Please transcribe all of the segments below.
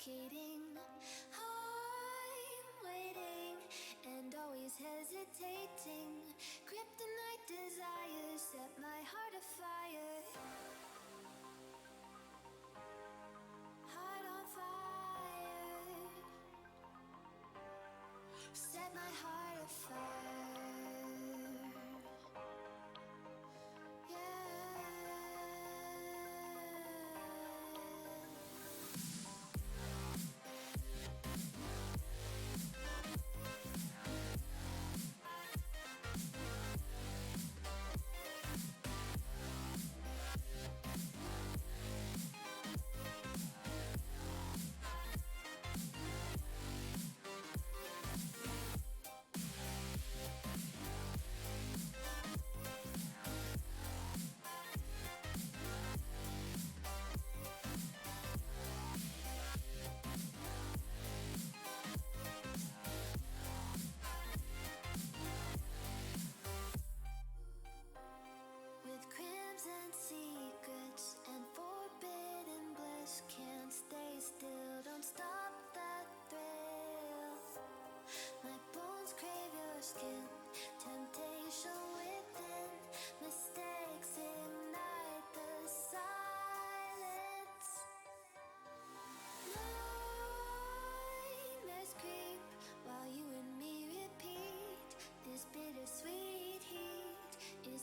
suffocating. I'm waiting and always hesitating. Kryptonite desires set my heart afire. Heart on fire. Set my heart afire.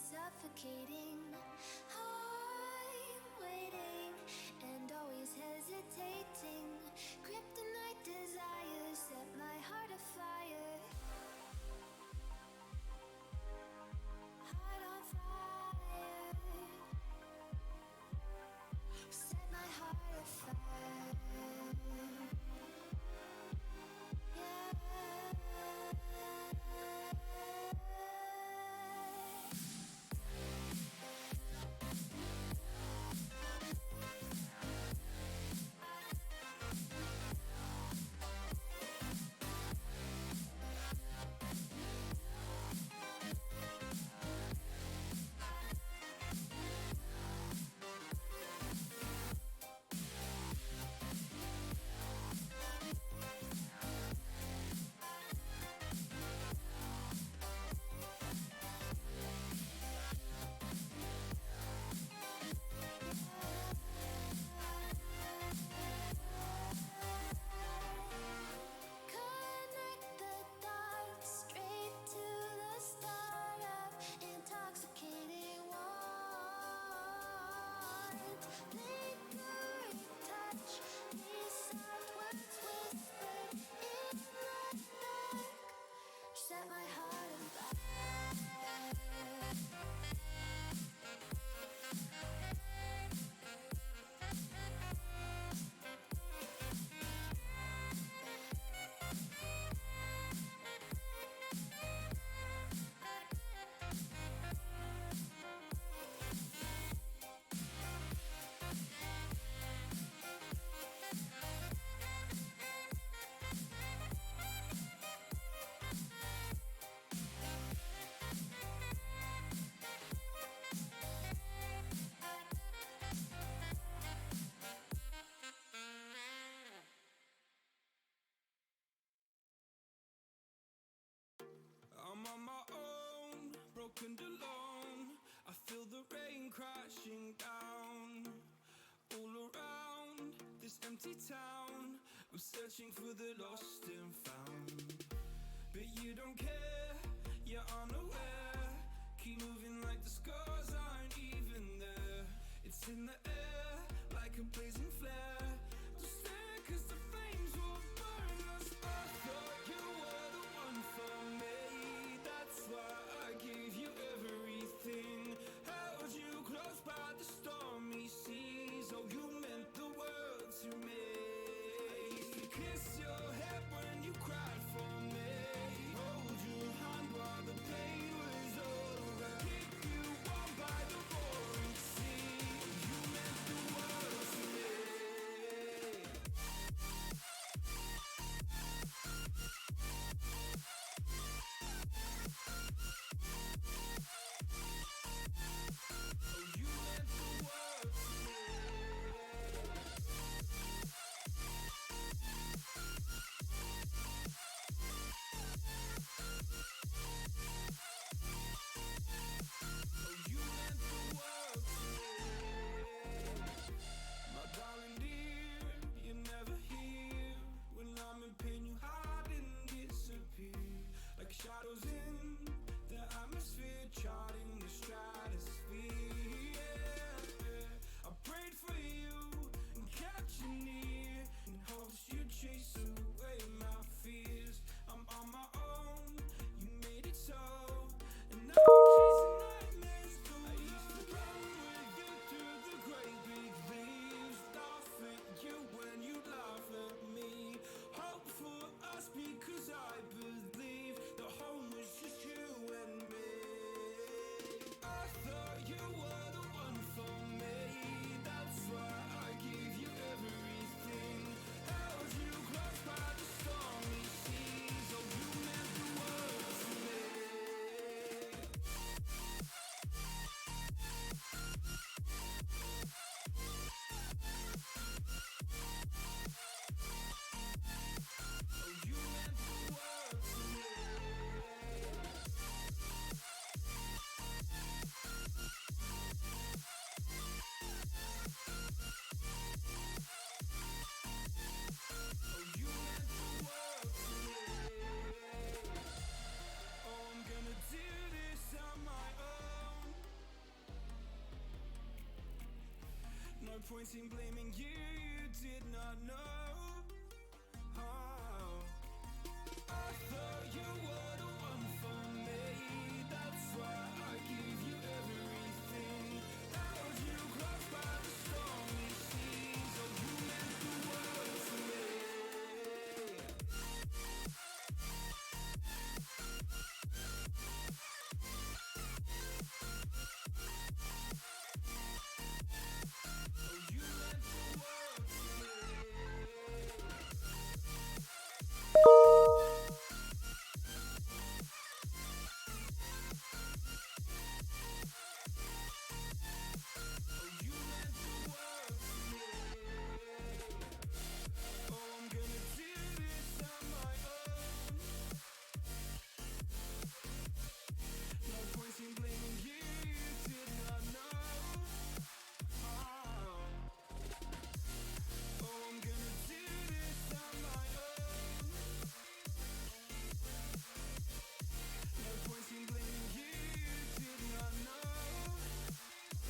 Suffocating. I'm waiting and always hesitating. Kryptonite desires set my heart afire. Heart on fire. Set my heart afire. I'm on my own, broken and alone. I feel the rain crashing down all around this empty town. I'm searching for the lost and found, but you don't care, you're unaware. Keep moving like the scars aren't even there. It's in the air like a blazing flare. Don't stare 'cause the flames will burn us. I thought you were the one for me. That's why I gave you everything. Held you close by the stormy seas. Oh, you meant the world to me. I used to kiss your head when you cried for me. Hold your hand while the pain was over. Keep you warm by the roaring sea. You meant the world to me. No point in blaming you, you did not know. Oh. I thought you were the one for me, that's why I give you everything. Held you close by the stormy seas, oh you meant the world to me. Oh you meant the world to me. Oh you meant the world to me. Oh I'm gonna do this on my own. No point in blaming you, you did not know. Oh, oh I'm gonna do this on my own. No point in blaming you, you did not know.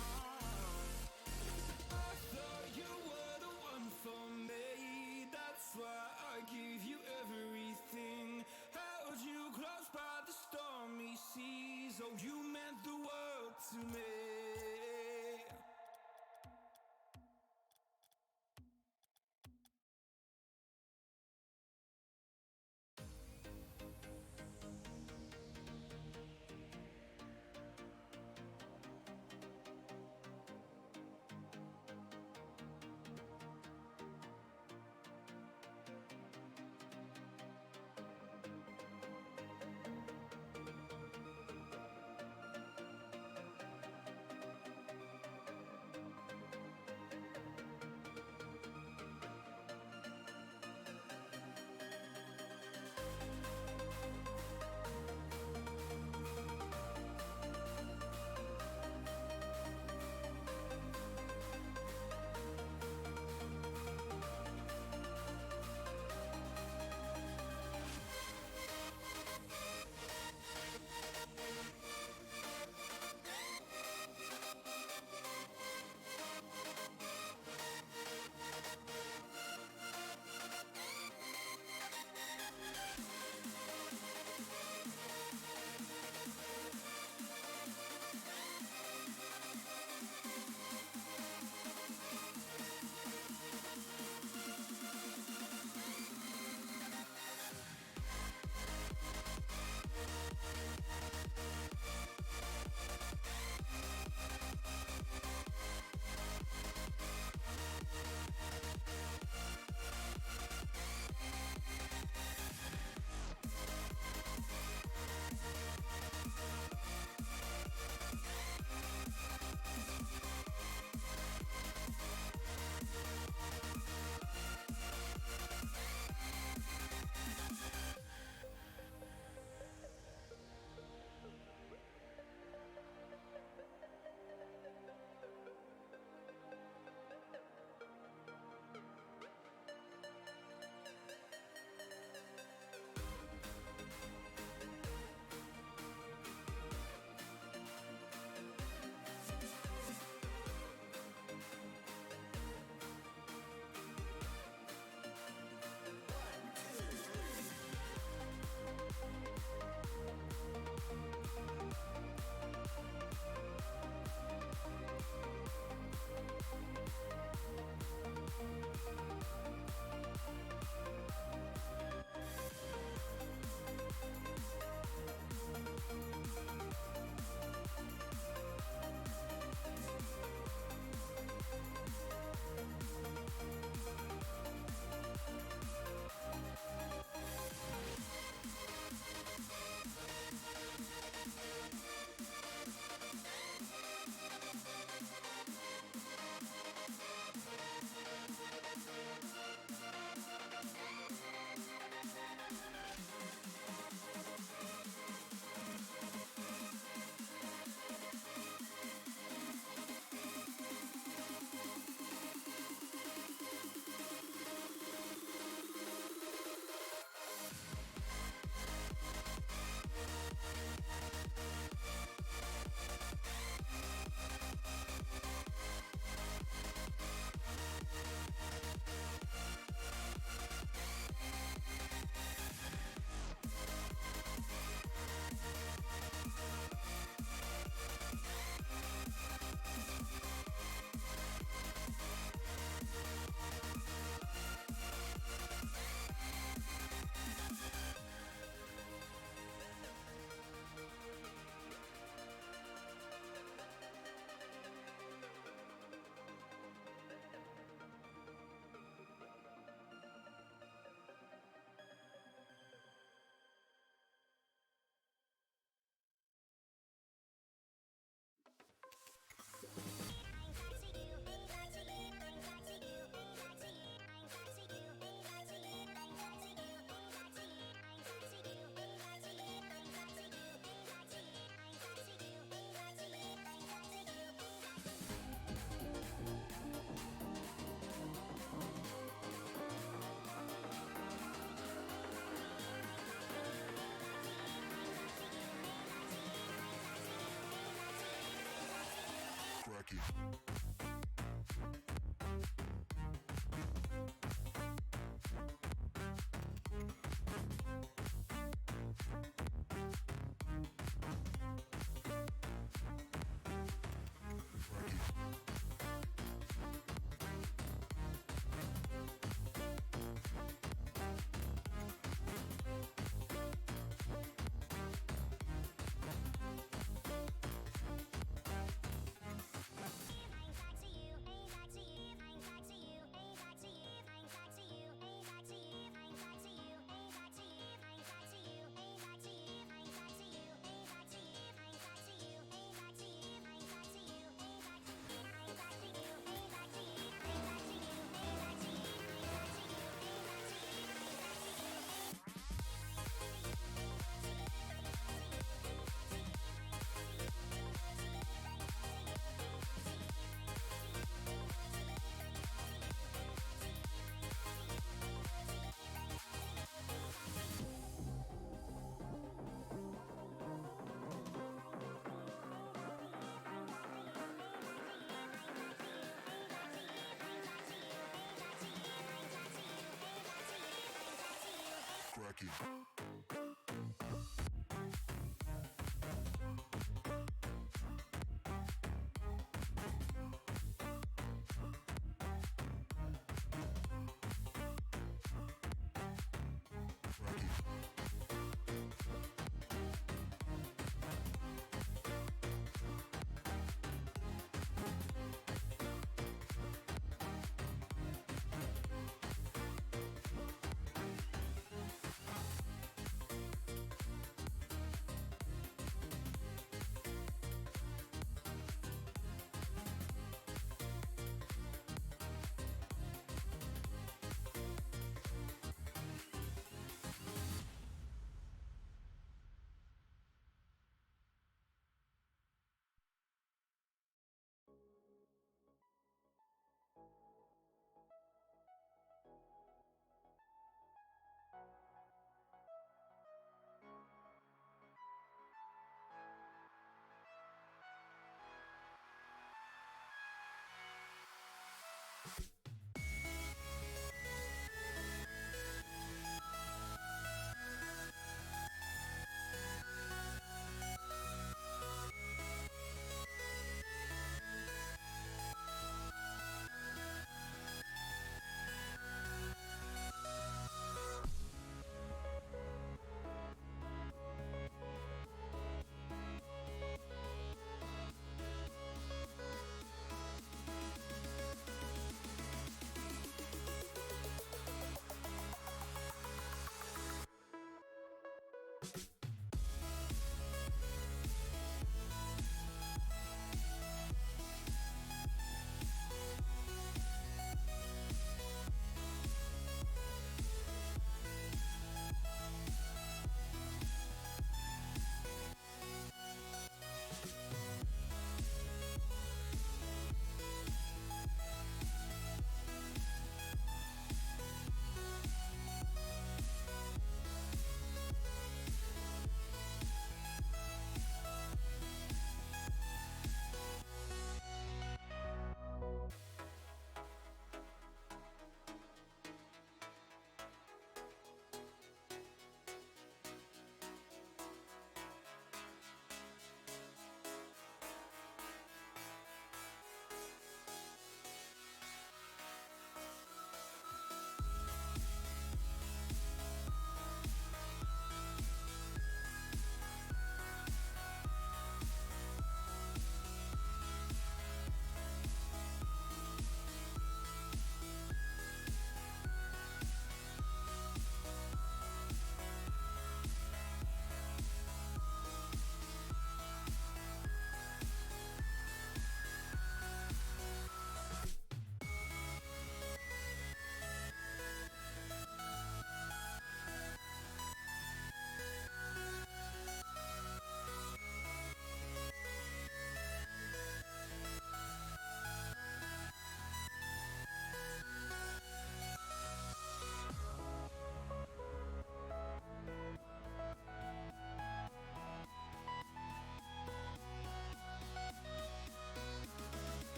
Oh, I thought you were the one for me, that's why I give you everything. Held you close by the stormy seas, oh you meant the world to me.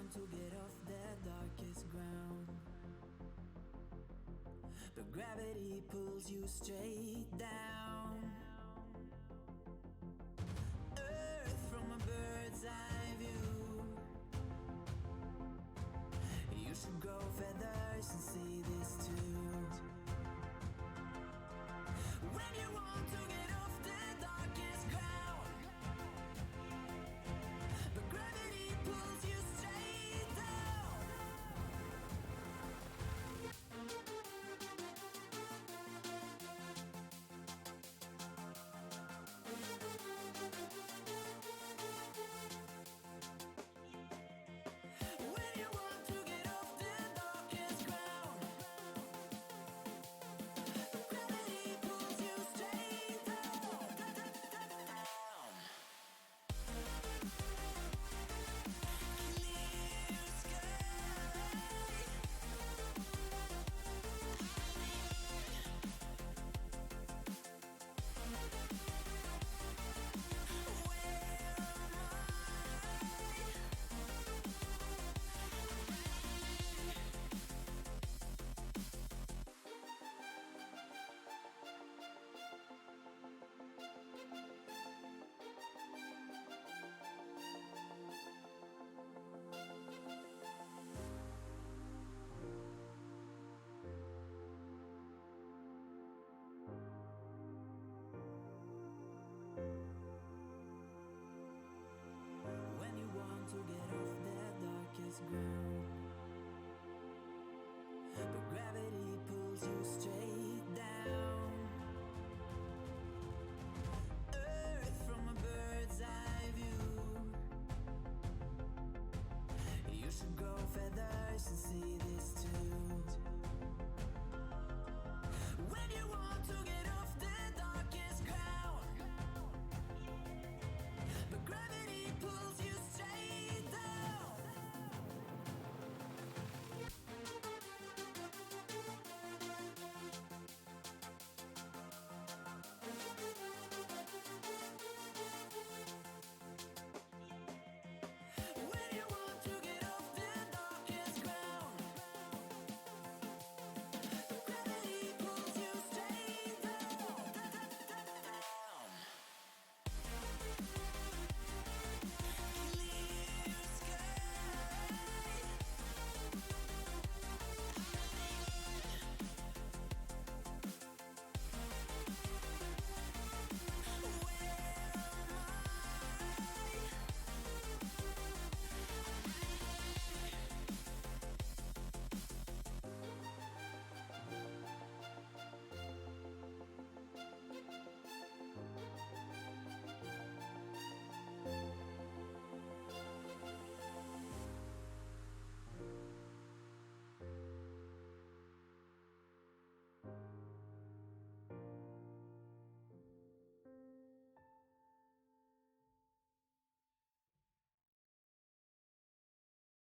want to get off the darkest ground, but gravity pulls you straight down. Earth from a bird's eye view. You should grow feathers and see this too. When you want to get off the darkest ground, but gravity pulls you straight down. When you want to get off the darkest ground, but gravity pulls you straight down. Clear When you want to get off the darkest ground, but gravity pulls you straight down. Earth from a bird's eye view. You should grow feathers and see this too. When you want to get off the darkest ground, but gravity pulls you straight down. When you want to get off the darkest ground, but gravity pulls you straight down. Clear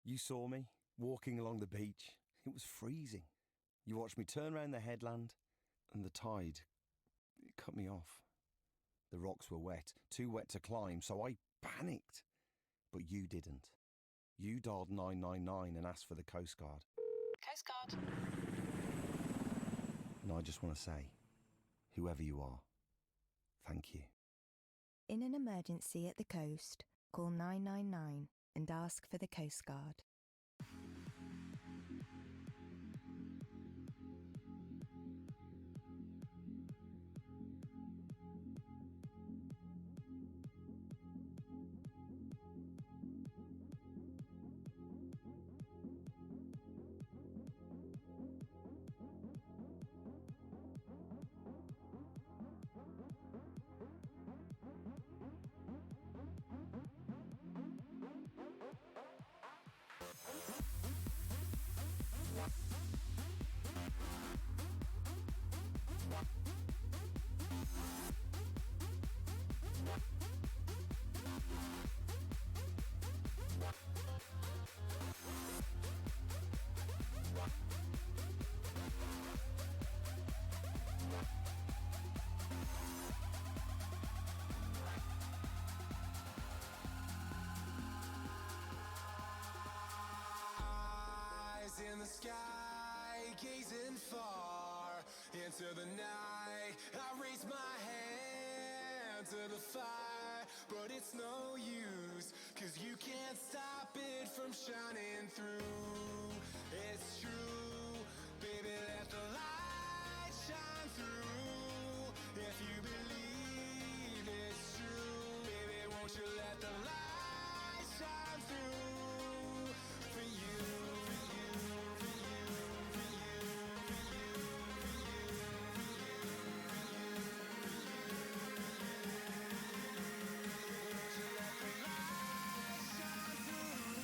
You saw me, walking along the beach. It was freezing. You watched me turn round the headland, and the tide, it cut me off. The rocks were wet, too wet to climb, so I panicked. But you didn't. You dialed 999 and asked for the Coast Guard. Coast Guard. And I just want to say, whoever you are, thank you. In an emergency at the coast, call 999 and ask for the Coast Guard. in the sky, gazing far into the night. I raise my hand to the fire, but it's no use, 'cause you can't stop it from shining through. It's true, baby, let the light shine through. If you believe it's true, baby, won't you let the light shine through for you, for you, for you, for you, for you, for you, for you, for you. Won't you let the light shine through?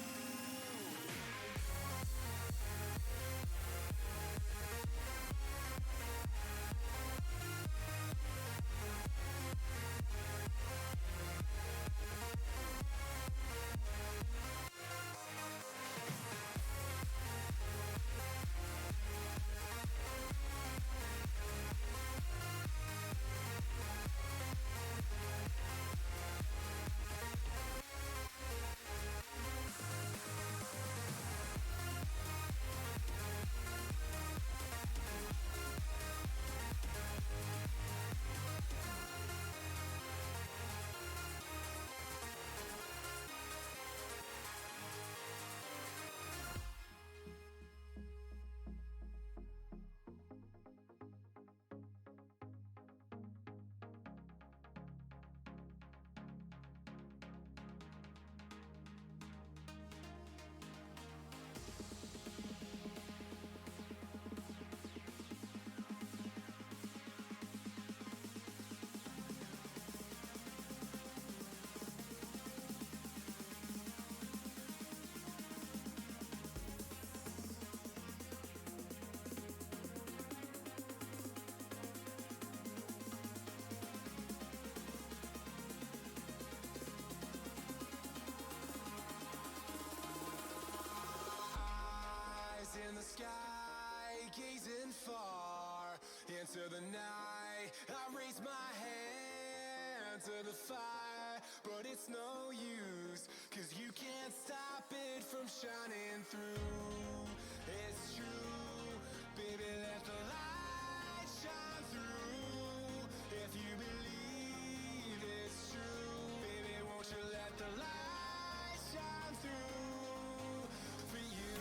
Eyes in the sky, gazing far into the night. I raise my hand to the fire, but it's no use, 'cause you can't stop it from shining through. It's true, baby, let the light shine through. If you believe it's true, baby, won't you let the light shine through for you,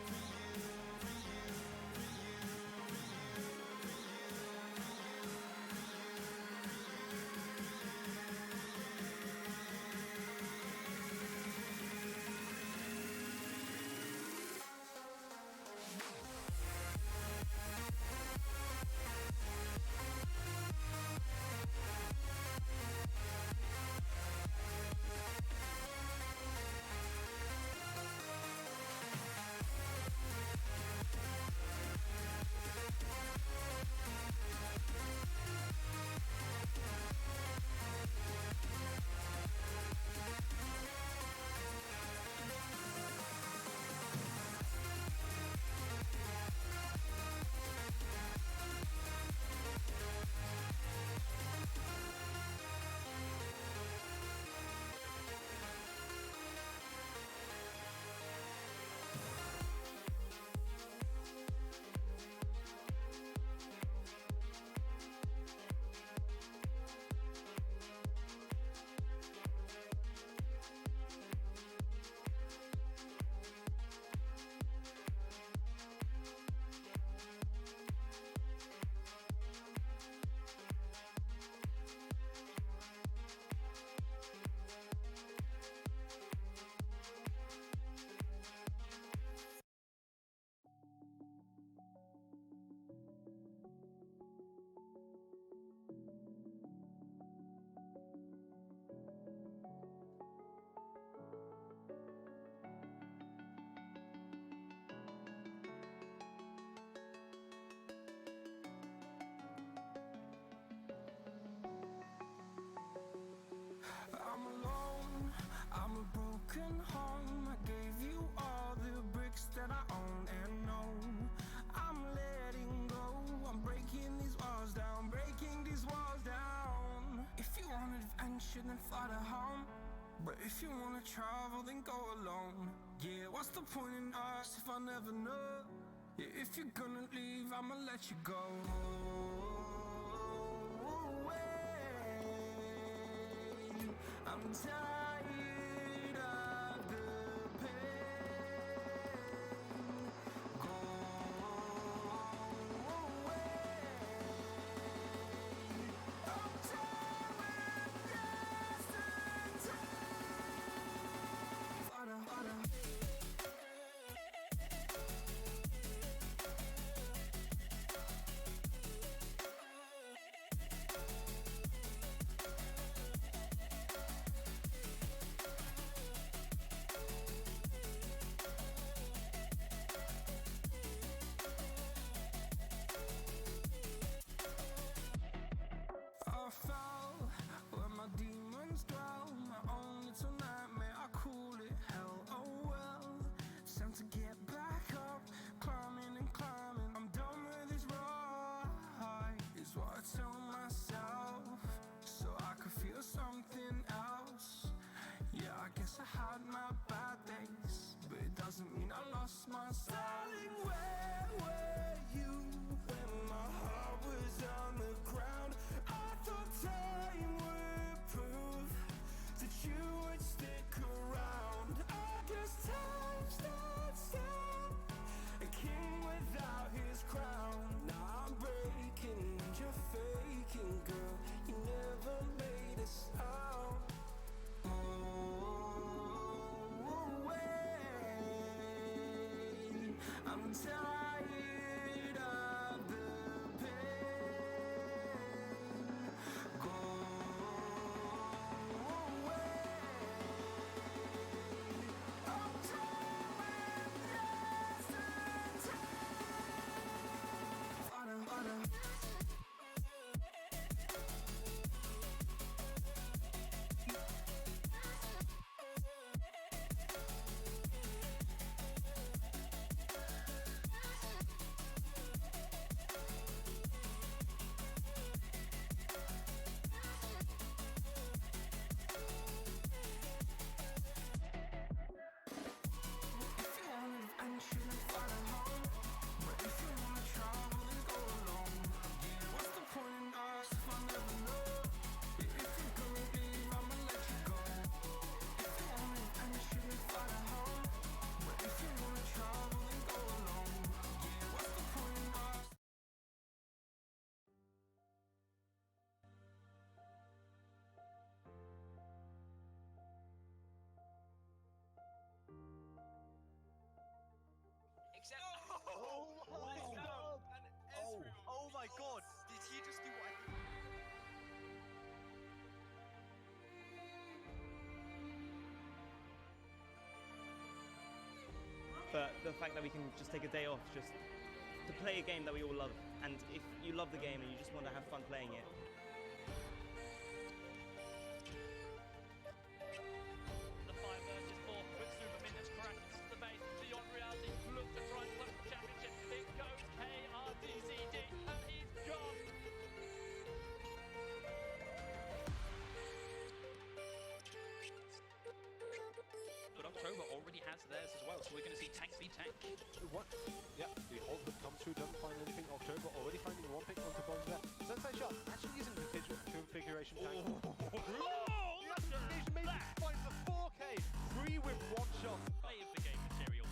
for you, for you, for you, for you, for you, I'm alone, I'm a broken home. I gave you all the bricks that I own and know. I'm letting go, I'm breaking these walls down, breaking these walls down. If you want adventure, then fly to home. But if you wanna travel, then go alone. Yeah, what's the point in us if I never know? Yeah, if you're gonna leave, I'ma let you go. I'm tired of the pain. Go away. I'm tired with yesterday. Fada, fada. I fell where my demons dwell. My own little nightmare, I call it hell. Oh well, it's time to get back up. Climbing and climbing, I'm done with this ride, is what I tell myself, so I could feel something else. Yeah, I guess I had my bad days, but it doesn't mean I lost my style. Darling, where were you when my heart was on the ground? I thought time would prove that you would stick around. I guess time stands still, a king without his crown. Now I'm breaking and you're faking, girl. You never made a sound. I'm tired of the pain. Go away. I'm tired with yesterday. Fada, fada. Oh my god! Did he just do what I... But the fact that we can just take a day off just to play a game that we all love, and if you love the game and you just want to have fun playing it, The 5 versus 4 with Superman that's crashed into the base. Beyond reality, look to try and close the championship. In goes KRDCD, and he's gone. But October already has theirs as well, so we're going to see tank v tank. What? Yeah, the hold would come through, doesn't find anything. October already finding one pick onto bomb there. Sensei shot actually using the configuration tank. The application maybe finds the 4K, 3 with 1 shot. Play of the game material.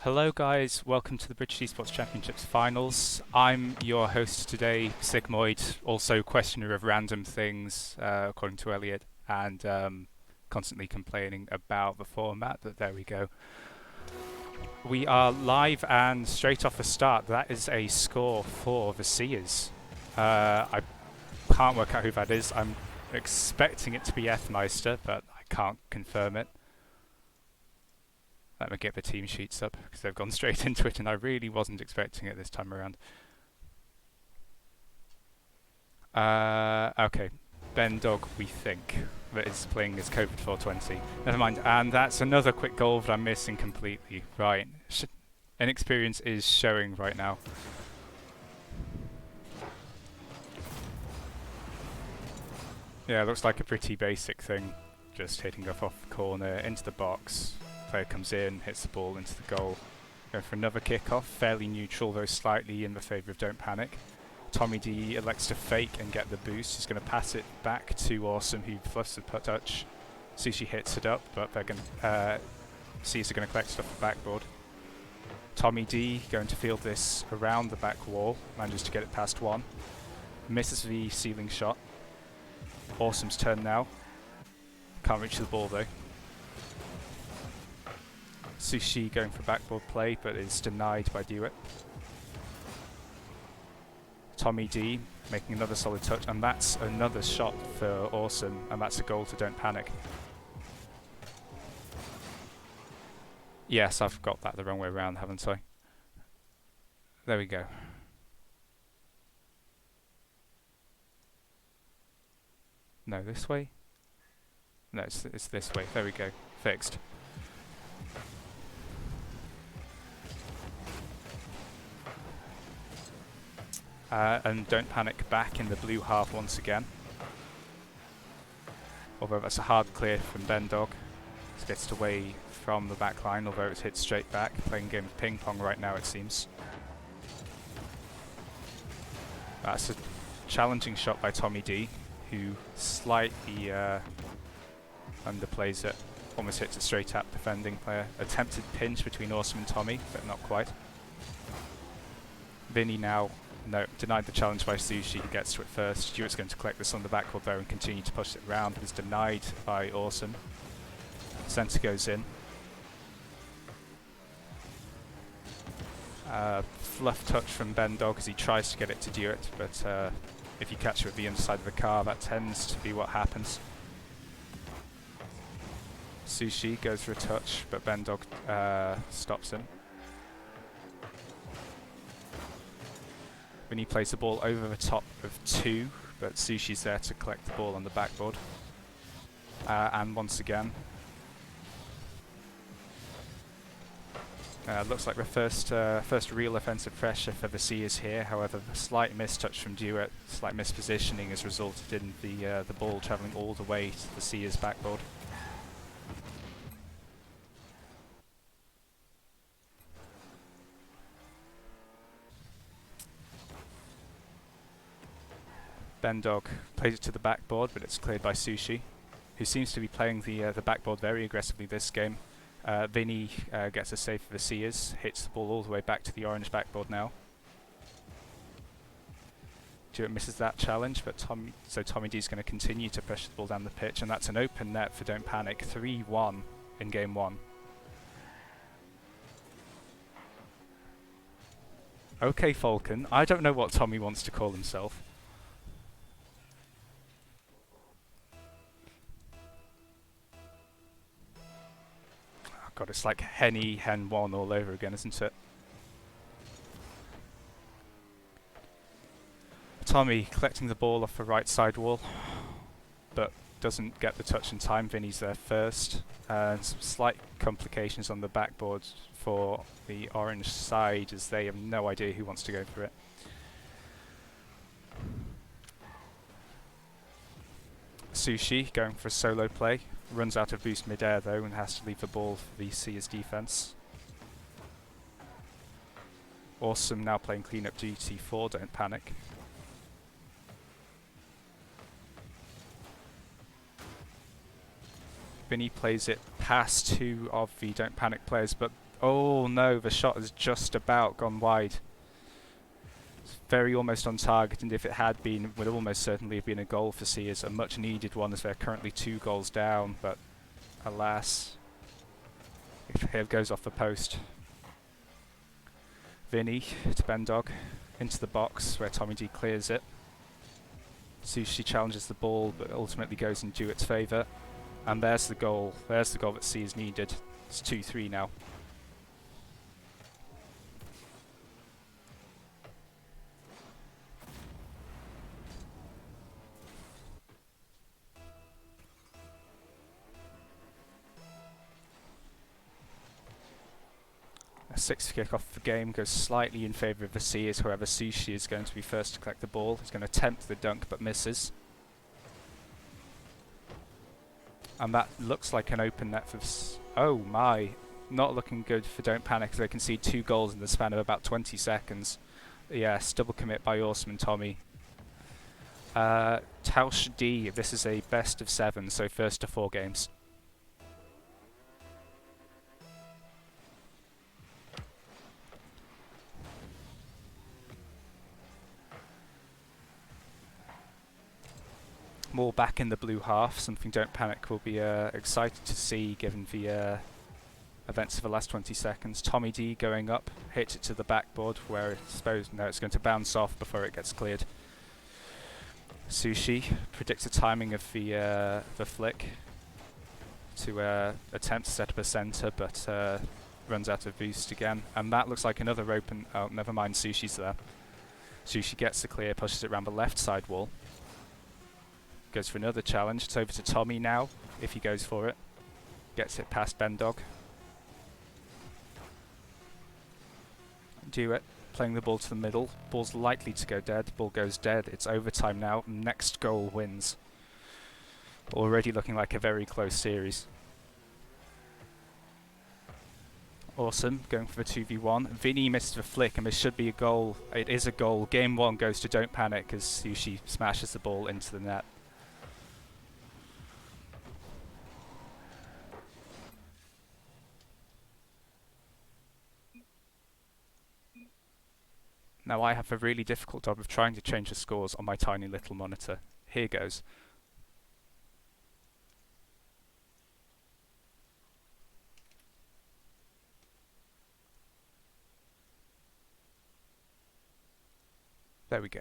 Hello guys, welcome to the British Esports Championships finals. I'm your host today, Sigmoid, also questioner of random things, according to Elliot, and constantly complaining about the format, but there we go. We are live and straight off the start, that is a score for the Seers. I can't work out who that is. I'm expecting it to be Ethmeister, but I can't confirm it. Let me get the team sheets up because they've gone straight into it and I really wasn't expecting it this time around. Okay, Ben Dog, we think, that is playing as COVID 420. Never mind, and that's another quick goal that I'm missing completely. Right, inexperience is showing right now. Yeah, looks like a pretty basic thing. Just hitting off the corner, into the box. Player comes in, hits the ball into the goal. Going for another kick-off, fairly neutral though slightly in the favour of Don't Panic. Tommy D elects to fake and get the boost. He's going to pass it back to Awesome, who fluffs the touch. Sushi hits it up, but they're going Seers are going to collect it off the backboard. Tommy D going to field this around the back wall, manages to get it past one. Misses the ceiling shot. Awesome's turn now. Can't reach the ball though. Sushi going for backboard play, but is denied by Dewitt. Tommy D making another solid touch, and that's another shot for Awesome, and that's a goal to Don't Panic. Yes, I've got that the wrong way around, haven't I? There we go. No, this way? No, it's this way. There we go. Fixed. And Don't Panic back in the blue half once again. Although that's a hard clear from Ben Dog. It gets it away from the back line, although it's hit straight back. Playing a game of ping pong right now, it seems. That's a challenging shot by Tommy D, who slightly underplays it. Almost hits it straight at defending player. Attempted pinch between Awesome and Tommy, but not quite. Vinny now, no, denied the challenge by Sushi, who gets to it first. Stuart's going to collect this on the backboard though and continue to push it around, but is denied by Awesome. Centre goes in. Fluff touch from Ben Dog as he tries to get it to Dewitt, but if you catch it with the inside of the car, that tends to be what happens. Sushi goes for a touch, but Ben Dog stops him. When he plays the ball over the top of two, but Sushi's there to collect the ball on the backboard. And once again, looks like the first real offensive pressure for the Seers here. However, a slight mistouch from Dewitt, slight mispositioning has resulted in the ball travelling all the way to the Seers backboard. Ben Dog plays it to the backboard, but it's cleared by Sushi, who seems to be playing the backboard very aggressively this game. Vinny gets a save for the Seers, hits the ball all the way back to the orange backboard now. Dewitt misses that challenge, but Tommy D's going to continue to push the ball down the pitch, and that's an open net for Don't Panic, 3-1 in game one. Okay, Falcon, I don't know what Tommy wants to call himself. God, it's like Henny, Hen 1 all over again, isn't it? Tommy collecting the ball off the right side wall, but doesn't get the touch in time. Vinny's there first. Some slight complications on the backboard for the orange side, as they have no idea who wants to go for it. Sushi going for a solo play. Runs out of boost mid-air though and has to leave the ball for the Seers defense. Awesome now playing clean-up duty for Don't Panic. Vinny plays it past two of the Don't Panic players, but oh no, the shot has just about gone wide. It's very almost on target, and if it had been, would almost certainly have been a goal for Seers, a much needed one as they're currently 2 goals down, but alas, it goes off the post. Vinny to Ben Dog, into the box where Tommy D clears it. Sushi challenges the ball, but ultimately goes in Dewitt's favour. And there's the goal. There's the goal that Seers needed. It's 2-3 now. A sixth kick off the game goes slightly in favour of the Seers. However, Sushi is going to be first to collect the ball. He's going to attempt the dunk but misses. And that looks like an open net for... Oh my. Not looking good for Don't Panic as they concede 2 goals in the span of about 20 seconds. Yes, double commit by Awesome and Tommy. Tausch D, this is a best of 7, so first to 4 games. More back in the blue half, something Don't Panic will be excited to see given the events of the last 20 seconds. Tommy D going up, hits it to the backboard where it's supposed, no, it's going to bounce off before it gets cleared. Sushi predicts the timing of the flick to attempt to set up a centre, but runs out of boost again. And that looks like another open, oh, never mind, Sushi's there. Sushi gets the clear, pushes it around the left side wall. Goes for another challenge. It's over to Tommy now, if he goes for it. Gets it past Bendog. Duet playing the ball to the middle. Ball's likely to go dead. Ball goes dead. It's overtime now. Next goal wins. Already looking like a very close series. Awesome, going for the 2v1. Vinny missed the flick and this should be a goal. It is a goal. Game 1 goes to Don't Panic as Sushi smashes the ball into the net. Now I have a really difficult job of trying to change the scores on my tiny little monitor. Here goes. There we go.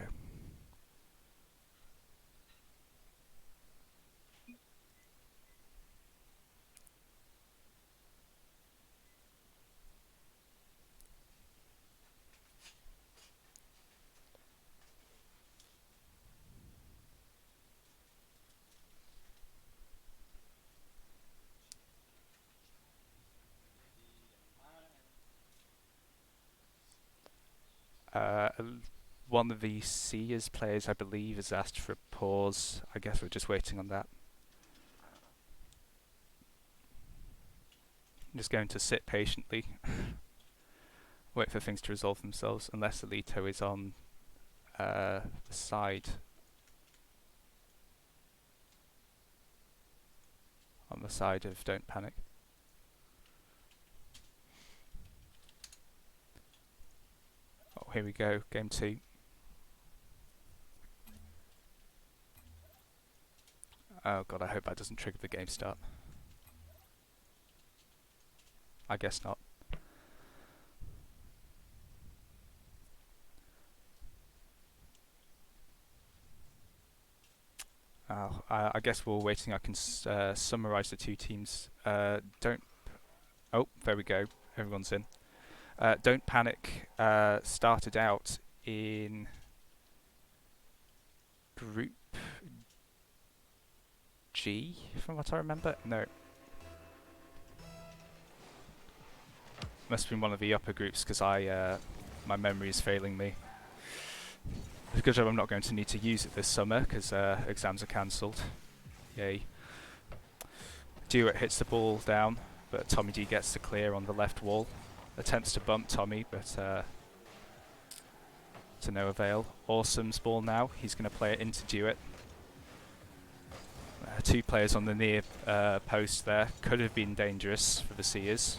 One of the Seers players, I believe, has asked for a pause. I guess we're just waiting on that. I'm just going to sit patiently, wait for things to resolve themselves, unless Alito is on the side. On the side of Don't Panic. Oh, here we go, game 2. Oh god, I hope that doesn't trigger the game start. I guess not. Oh, I guess we're waiting. I can summarise the two teams. Oh, there we go. Everyone's in. Don't Panic started out in Group G, from what I remember. No. Must have been one of the upper groups because my memory is failing me. It's a good job I'm not going to need to use it this summer because exams are cancelled. Yay. Duet hits the ball down, but Tommy D gets the clear on the left wall. Attempts to bump Tommy, but to no avail. Awesome's ball now. He's going to play it into Duet. 2 players on the near post there. Could have been dangerous for the Seers.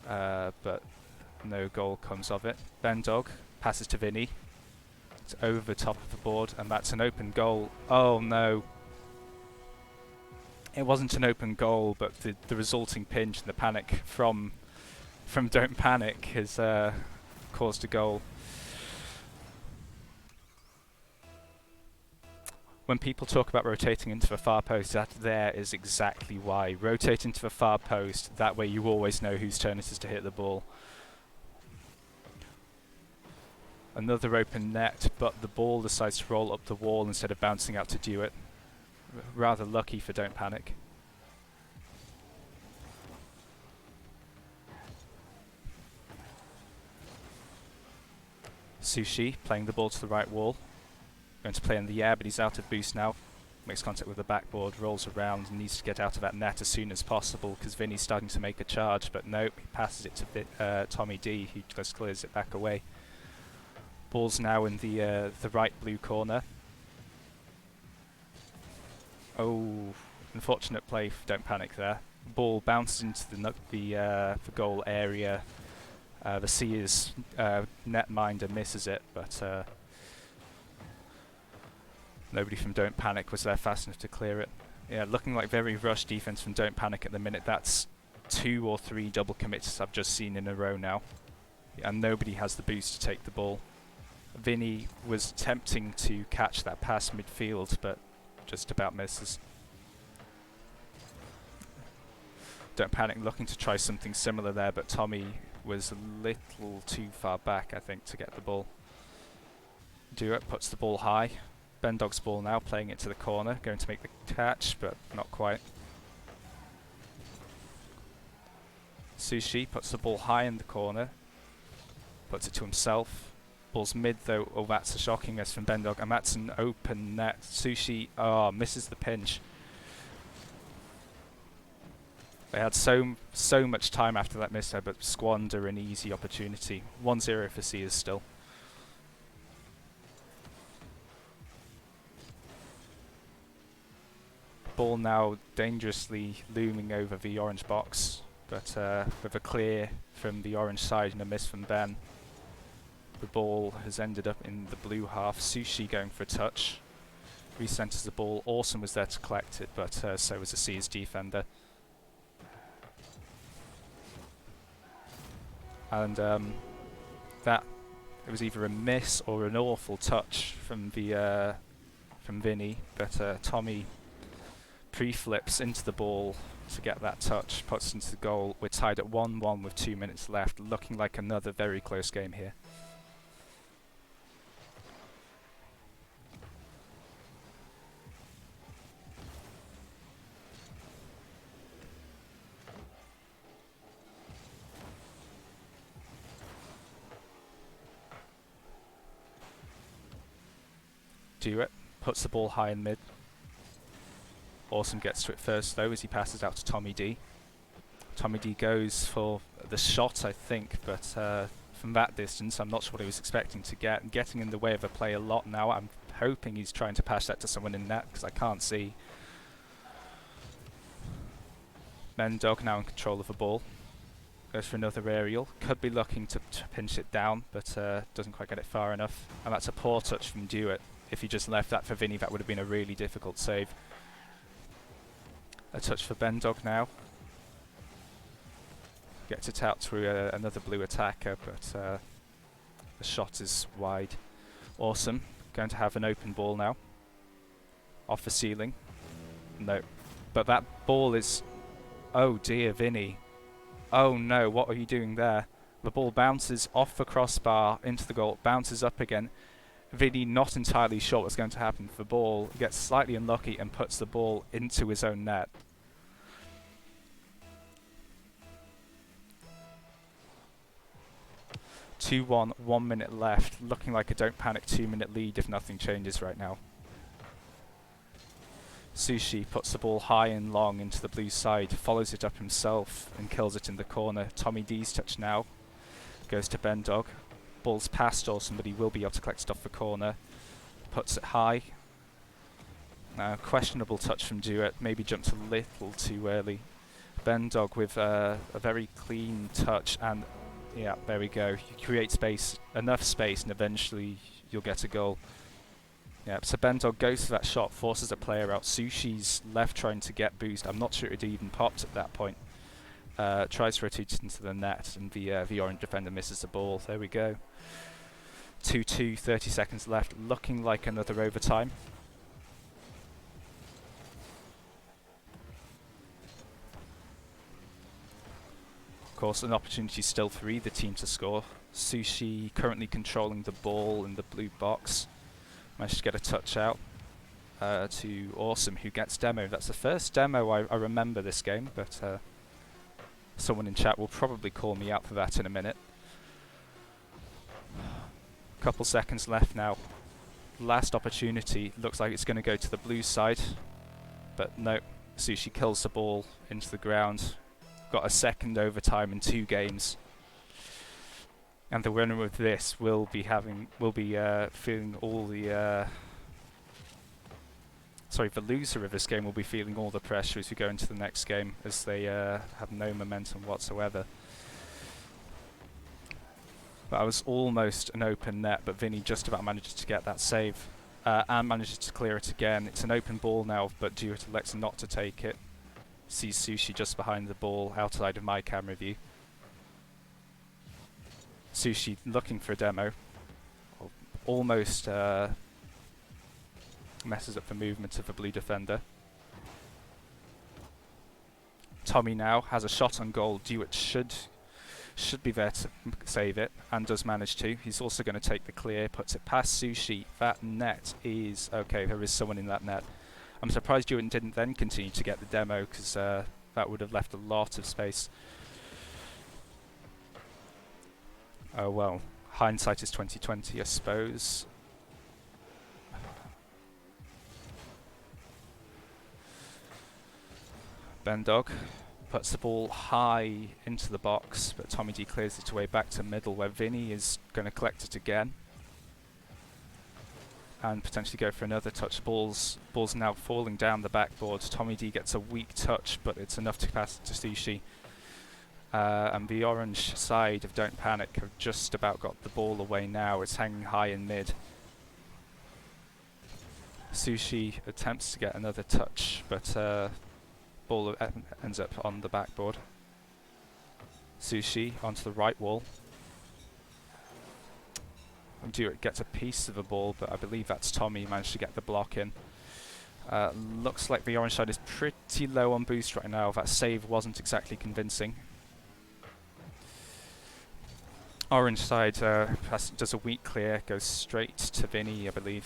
But no goal comes of it. Bendog passes to Vinny. It's over the top of the board, and that's an open goal. Oh no. It wasn't an open goal, but the resulting pinch and the panic from Don't Panic has caused a goal. when people talk about rotating into the far post, that there is exactly why. Rotate into the far post, that way you always know whose turn it is to hit the ball. Another open net, but the ball decides to roll up the wall instead of bouncing out to do it. Rather lucky for Don't Panic. Sushi playing the ball to the right wall. Going to play in the air, but he's out of boost now. Makes contact with the backboard, rolls around, and needs to get out of that net as soon as possible because Vinny's starting to make a charge, but nope, he passes it to Tommy D, who just clears it back away. Ball's now in the right blue corner. Oh, unfortunate play for Don't Panic there. Ball bounces into the goal area. The Seers netminder misses it, but nobody from Don't Panic was there fast enough to clear it. Yeah, looking like very rushed defense from Don't Panic at the minute. That's 2 or 3 double commits I've just seen in a row now. And nobody has the boost to take the ball. Vinny was attempting to catch that pass midfield, but just about misses. Don't Panic looking to try something similar there, but Tommy was a little too far back, I think, to get the ball. Duet puts the ball high. Bendog's ball now, playing it to the corner, going to make the catch, but not quite. Sushi puts the ball high in the corner, puts it to himself. Ball's mid though. Oh, that's a shocking miss from Bendog, and that's an open net. Sushi, misses the pinch. They had so much time after that miss there, but squander an easy opportunity. 1-0 for Seers still. Ball now dangerously looming over the orange box, but with a clear from the orange side and a miss from Ben. The ball has ended up in the blue half. Sushi going for a touch. Recenters the ball. Awesome was there to collect it, but so was the Seers defender. And that it was either a miss or an awful touch from the from Vinny, but Tommy pre-flips into the ball to get that touch, puts it into the goal. We're tied at 1-1 with 2 minutes left, looking like another very close game here. Duet puts the ball high in mid. Awesome gets to it first though as he passes out to Tommy D. Tommy D goes for the shot, I think, but from that distance I'm not sure what he was expecting to get. Getting in the way of a play a lot now. I'm hoping he's trying to pass that to someone in net because I can't see. Mendog now in control of the ball. Goes for another aerial. Could be looking to pinch it down, but doesn't quite get it far enough. And that's a poor touch from Duet. If he just left that for Vinny, that would have been a really difficult save. A touch for Bendog now. Gets it out to another blue attacker, but the shot is wide. Awesome. Going to have an open ball now. Off the ceiling. No. But that ball is... Oh dear, Vinny. Oh no, what are you doing there? The ball bounces off the crossbar into the goal, bounces up again. Vinny not entirely sure what's going to happen. The ball gets slightly unlucky and puts the ball into his own net. (2-1), 1 minute left. Looking like a Don't Panic 2-minute lead if nothing changes right now. Sushi puts the ball high and long into the blue side, follows it up himself and kills it in the corner. Tommy D's touch now. Goes to Bendog. Ball's past or somebody will be able to collect it off the corner. Puts it high. Questionable touch from Duet. Maybe jumped a little too early. Bendog with a very clean touch, and yeah, there we go. You create space, enough space, and eventually you'll get a goal. Yeah, so Bendog goes for that shot, forces a player out. Sushi's left trying to get boost. I'm not sure it even popped at that point. Tries to rotate it into the net, and the orange defender misses the ball. There we go. 2-2, 30 seconds left. Looking like another overtime. course, an opportunity still for either team to score. Sushi currently controlling the ball in the blue box. Managed to get a touch out to Awesome, who gets demo. That's the first demo I remember this game, but someone in chat will probably call me out for that in a minute. Couple seconds left now. Last opportunity. Looks like it's going to go to the blue side, but no. Sushi kills the ball into the ground. Got a second overtime in 2 games, and the winner of this will be feeling all the. The loser of this game will be feeling all the pressure as we go into the next game, as they have no momentum whatsoever. But I was almost an open net, but Vinny just about manages to get that save and manages to clear it again. It's an open ball now, but Dewitt elects not to take it. Sees Sushi just behind the ball, outside of my camera view. Sushi looking for a demo. Almost messes up the movement of a blue defender. Tommy now has a shot on goal. Dewitt should be there to save it, and does manage to. He's also going to take the clear, puts it past Sushi. That net is okay. There is someone in that net. I'm surprised Dewitt didn't then continue to get the demo, because that would have left a lot of space. Oh well, hindsight is 20/20, I suppose. Bendog puts the ball high into the box, but Tommy D clears it away back to middle, where Vinny is going to collect it again and potentially go for another touch. Ball's now falling down the backboard. Tommy D gets a weak touch, but it's enough to pass it to Sushi. And the orange side of Don't Panic have just about got the ball away now. It's hanging high in mid. Sushi attempts to get another touch, but ball ends up on the backboard. Sushi onto the right wall. Dewitt gets a piece of the ball, but I believe that's Tommy. Managed to get the block in. Looks like the orange side is pretty low on boost right now. That save wasn't exactly convincing. Orange side does a weak clear, goes straight to Vinny, I believe.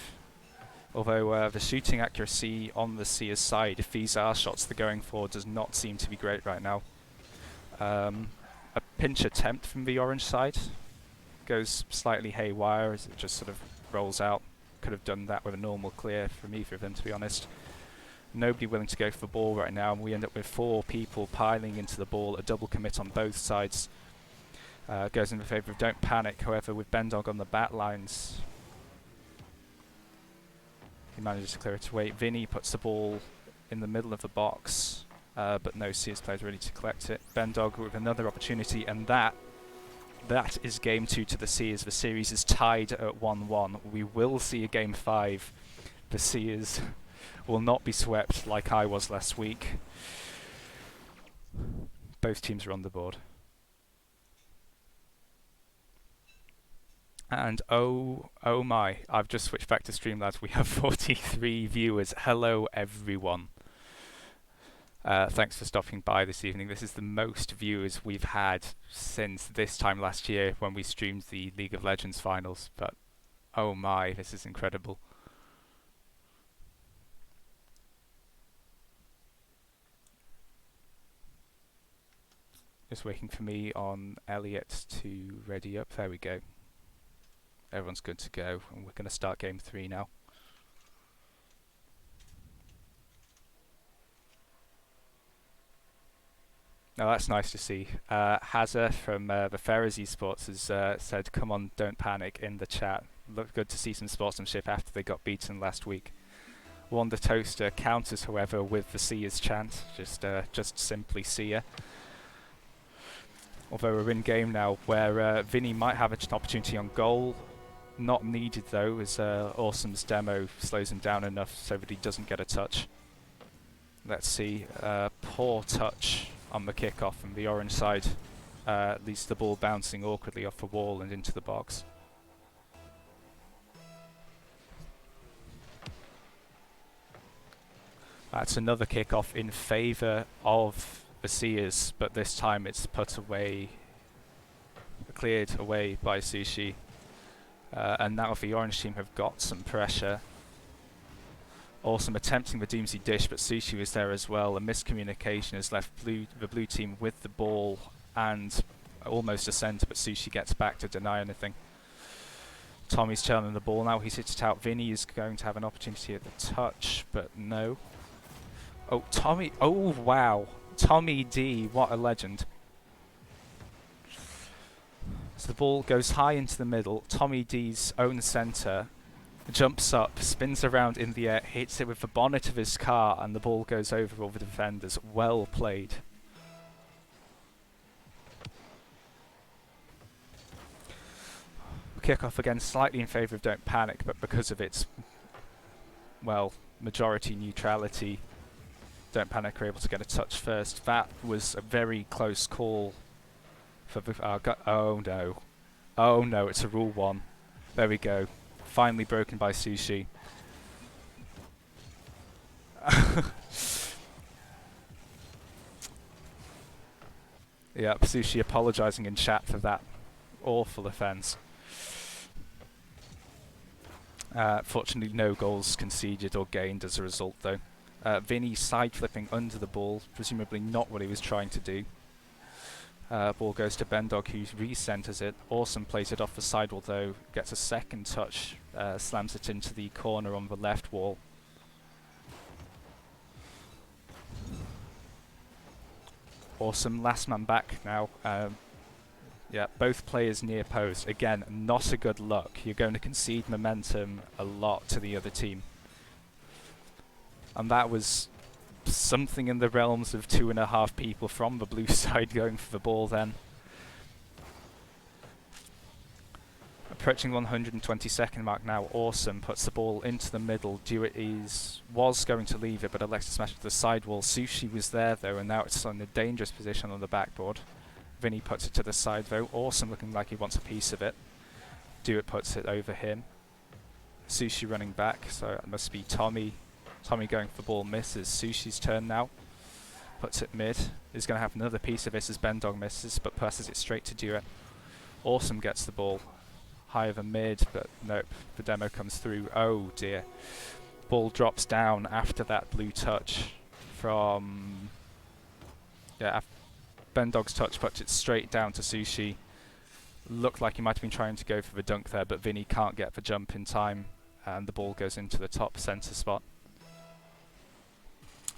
Although the shooting accuracy on the Seers side, if these are shots they're going for, does not seem to be great right now. A pinch attempt from the orange side goes slightly haywire as it just sort of rolls out. Could have done that with a normal clear from either of them, to be honest. Nobody willing to go for the ball right now, and we end up with 4 people piling into the ball, a double commit on both sides. Goes in favour of Don't Panic, however, with Bendog on the bat lines. He manages to clear it away. Vinny puts the ball in the middle of the box, but no Seers players ready to collect it. Bendog with another opportunity, and that is game 2 to the Seers. The series is tied at 1-1. We will see a game 5. The Seers will not be swept like I was last week. Both teams are on the board. And oh my, I've just switched back to Streamlabs. We have 43 viewers. Hello everyone. Thanks for stopping by this evening. This is the most viewers we've had since this time last year when we streamed the League of Legends finals. But oh my, this is incredible. Just waiting for me on Elliot to ready up. There we go. Everyone's good to go, and we're going to start game 3 now. Now that's nice to see. Hazza from the Ferris Esports has said, "Come on, don't panic" in the chat. Looked good to see some sportsmanship after they got beaten last week. Wanda Toaster counters, however, with the Seers chant, just simply Seer. Although we're in game now, where Vinny might have an opportunity on goal. Not needed though, as Awesome's demo slows him down enough so that he doesn't get a touch. Let's see, poor touch on the kickoff from the orange side. Leads the ball bouncing awkwardly off the wall and into the box. That's another kickoff in favour of the Seers, but this time it's put away, cleared away by Sushi. And now the orange team have got some pressure. Awesome attempting the Doomsday dish, but Sushi was there as well. A miscommunication has left the blue team with the ball and almost a centre, but Sushi gets back to deny anything. Tommy's challenging the ball now. He's hit it out. Vinny is going to have an opportunity at the touch, but no. Oh, Tommy. Oh, wow. Tommy D. What a legend. So the ball goes high into the middle. Tommy D's own centre jumps up, spins around in the air, hits it with the bonnet of his car, and the ball goes over all the defenders. Well played. Kick-off again slightly in favour of Don't Panic, but because of its, well, majority neutrality, Don't Panic are able to get a touch first. That was a very close call for the... oh no. Oh no, it's a rule 1. There we go. Finally broken by Sushi. Yep, Sushi apologising in chat for that awful offence. Fortunately, no goals conceded or gained as a result, though. Vinny side-flipping under the ball, presumably not what he was trying to do. Ball goes to Bendog, who re-centres it. Awesome plays it off the sidewall, though. Gets a second touch, slams it into the corner on the left wall. Awesome, last man back now. Yeah, both players near post. Again, not a good look. You're going to concede momentum a lot to the other team. And that was something in the realms of 2.5 people from the blue side going for the ball then. Approaching 122nd mark now. Awesome puts the ball into the middle. Dewitt was going to leave it, but elects to smash it to the sidewall. Sushi was there though, and now it's in a dangerous position on the backboard. Vinny puts it to the side though. Awesome looking like he wants a piece of it. Dewitt puts it over him. Sushi running back, so it must be Tommy. Tommy going for the ball, misses. Sushi's turn now. Puts it mid. Is going to have another piece of this as Bendog misses, but passes it straight to Dewitt. Awesome gets the ball. High over mid, but nope. The demo comes through. Oh dear. Ball drops down after that blue touch from... yeah, Bendog's touch puts it straight down to Sushi. Looked like he might have been trying to go for the dunk there, but Vinny can't get the jump in time, and the ball goes into the top centre spot.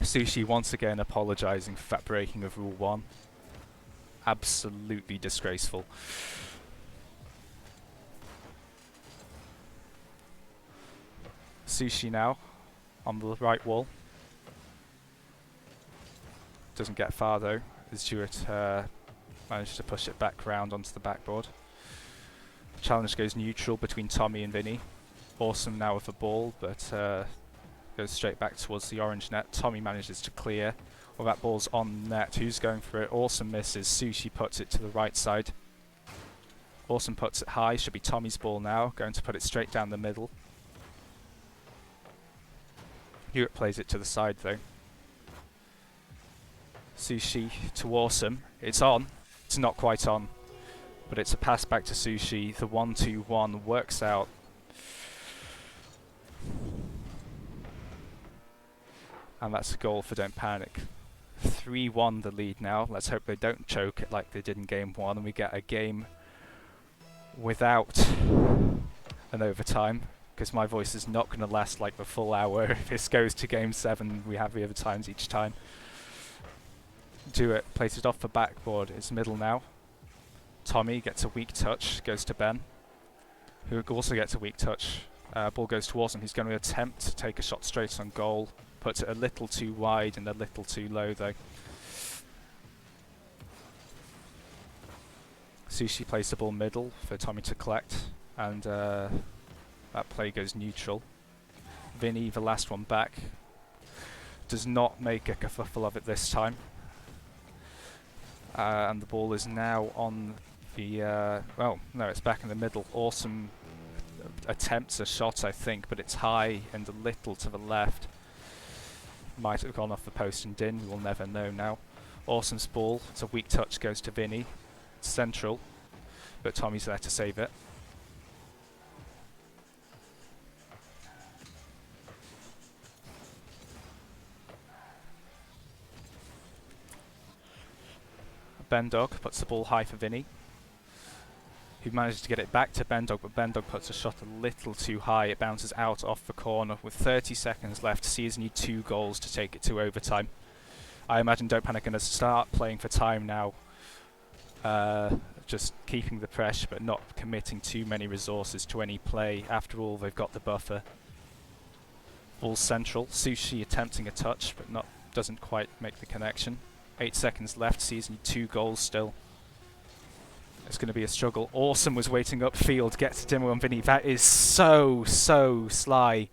Sushi once again apologising for that breaking of Rule 1. Absolutely disgraceful. Sushi now on the right wall. Doesn't get far though, as Stewart managed to push it back round onto the backboard. Challenge goes neutral between Tommy and Vinny. Awesome now with the ball, but goes straight back towards the orange net. Tommy manages to clear. Well, that ball's on net. Who's going for it? Awesome misses. Sushi puts it to the right side. Awesome puts it high. Should be Tommy's ball now. Going to put it straight down the middle. Hewitt plays it to the side though. Sushi to Awesome. It's on. It's not quite on. But it's a pass back to Sushi. The 1-2-1 works out. And that's a goal for Don't Panic. 3-1 the lead now. Let's hope they don't choke it like they did in game 1 and we get a game without an overtime. Because my voice is not going to last like the full hour. If this goes to game 7, we have the overtimes each time. Dewitt plays it off the backboard. It's middle now. Tommy gets a weak touch, goes to Ben, who also gets a weak touch. Ball goes to Awesome. He's going to attempt to take a shot straight on goal. Puts it a little too wide and a little too low though. Sushi plays the ball middle for Tommy to collect, and that play goes neutral. Vinny, the last one back, does not make a kerfuffle of it this time. And the ball is now on the... well, no, it's back in the middle. Awesome attempts a shot, I think, but it's high and a little to the left. Might have gone off the post and in, we will never know now. Awesome's ball. It's a weak touch, goes to Vinny. It's central, but Tommy's there to save it. Bendog puts the ball high for Vinny, who manages to get it back to Bendog, but Bendog puts a shot a little too high. It bounces out off the corner. With 30 seconds left, Seers need 2 goals to take it to overtime. I imagine Don't Panic are going to start playing for time now, just keeping the pressure but not committing too many resources to any play. After all, they've got the buffer. Ball central. Sushi attempting a touch but doesn't quite make the connection. 8 seconds left. Seers need 2 goals still. It's going to be a struggle. Awesome was waiting upfield. Gets to Dimo and Vinny. That is so sly.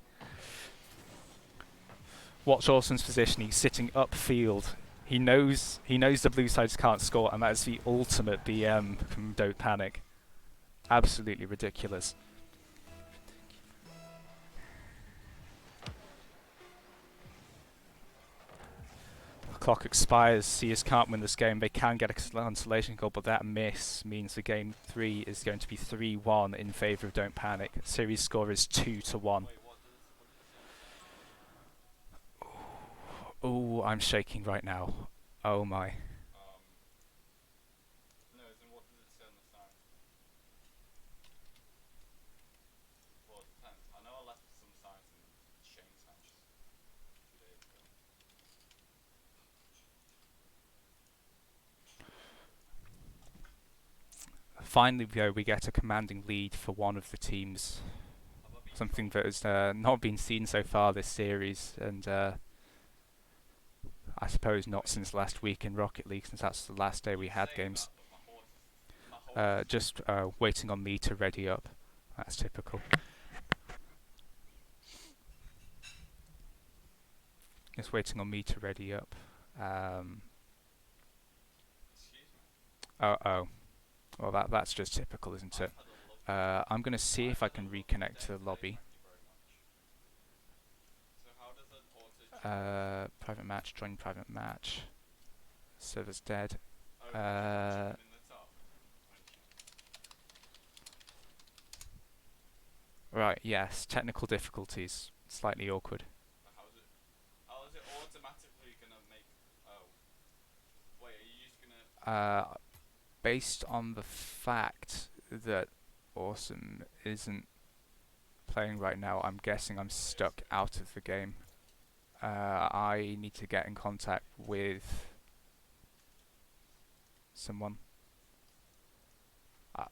Watch Awesome's position. He's sitting upfield. He knows the blue sides can't score, and that is the ultimate BM from Don't Panic. Absolutely ridiculous. Clock expires. Seers can't win this game. They can get a consolation goal, but that miss means the game 3 is going to be 3-1 in favour of Don't Panic. Series score is 2-1. Oh, I'm shaking right now. Oh my. No, then what does it say on the sign? Well, it depends. I know I left some signs in Shane's house 2 days ago. Finally, though, we get a commanding lead for one of the teams. Something that has not been seen so far this series, and I suppose not since last week in Rocket League, since that's the last day we had games. Just waiting on me to ready up. That's typical. Just waiting on me to ready up. Oh. Well, that's just typical, isn't it? I'm going to see if I can reconnect to the lobby. Private match, join private match. Server's dead. Right, yes, technical difficulties. Slightly awkward. How is it automatically gonna make... Oh. Wait, are you just gonna... Based on the fact that Awesome isn't playing right now, I'm guessing I'm stuck out of the game. I need to get in contact with someone.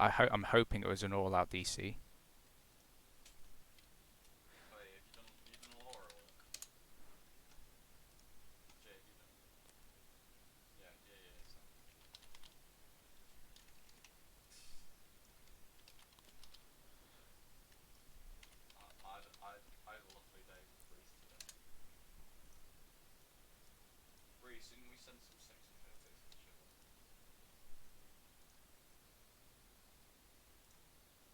I'm hoping it was an all-out DC. I had a lovely day with Reese today. Reese, didn't we send some sexy photos to each other?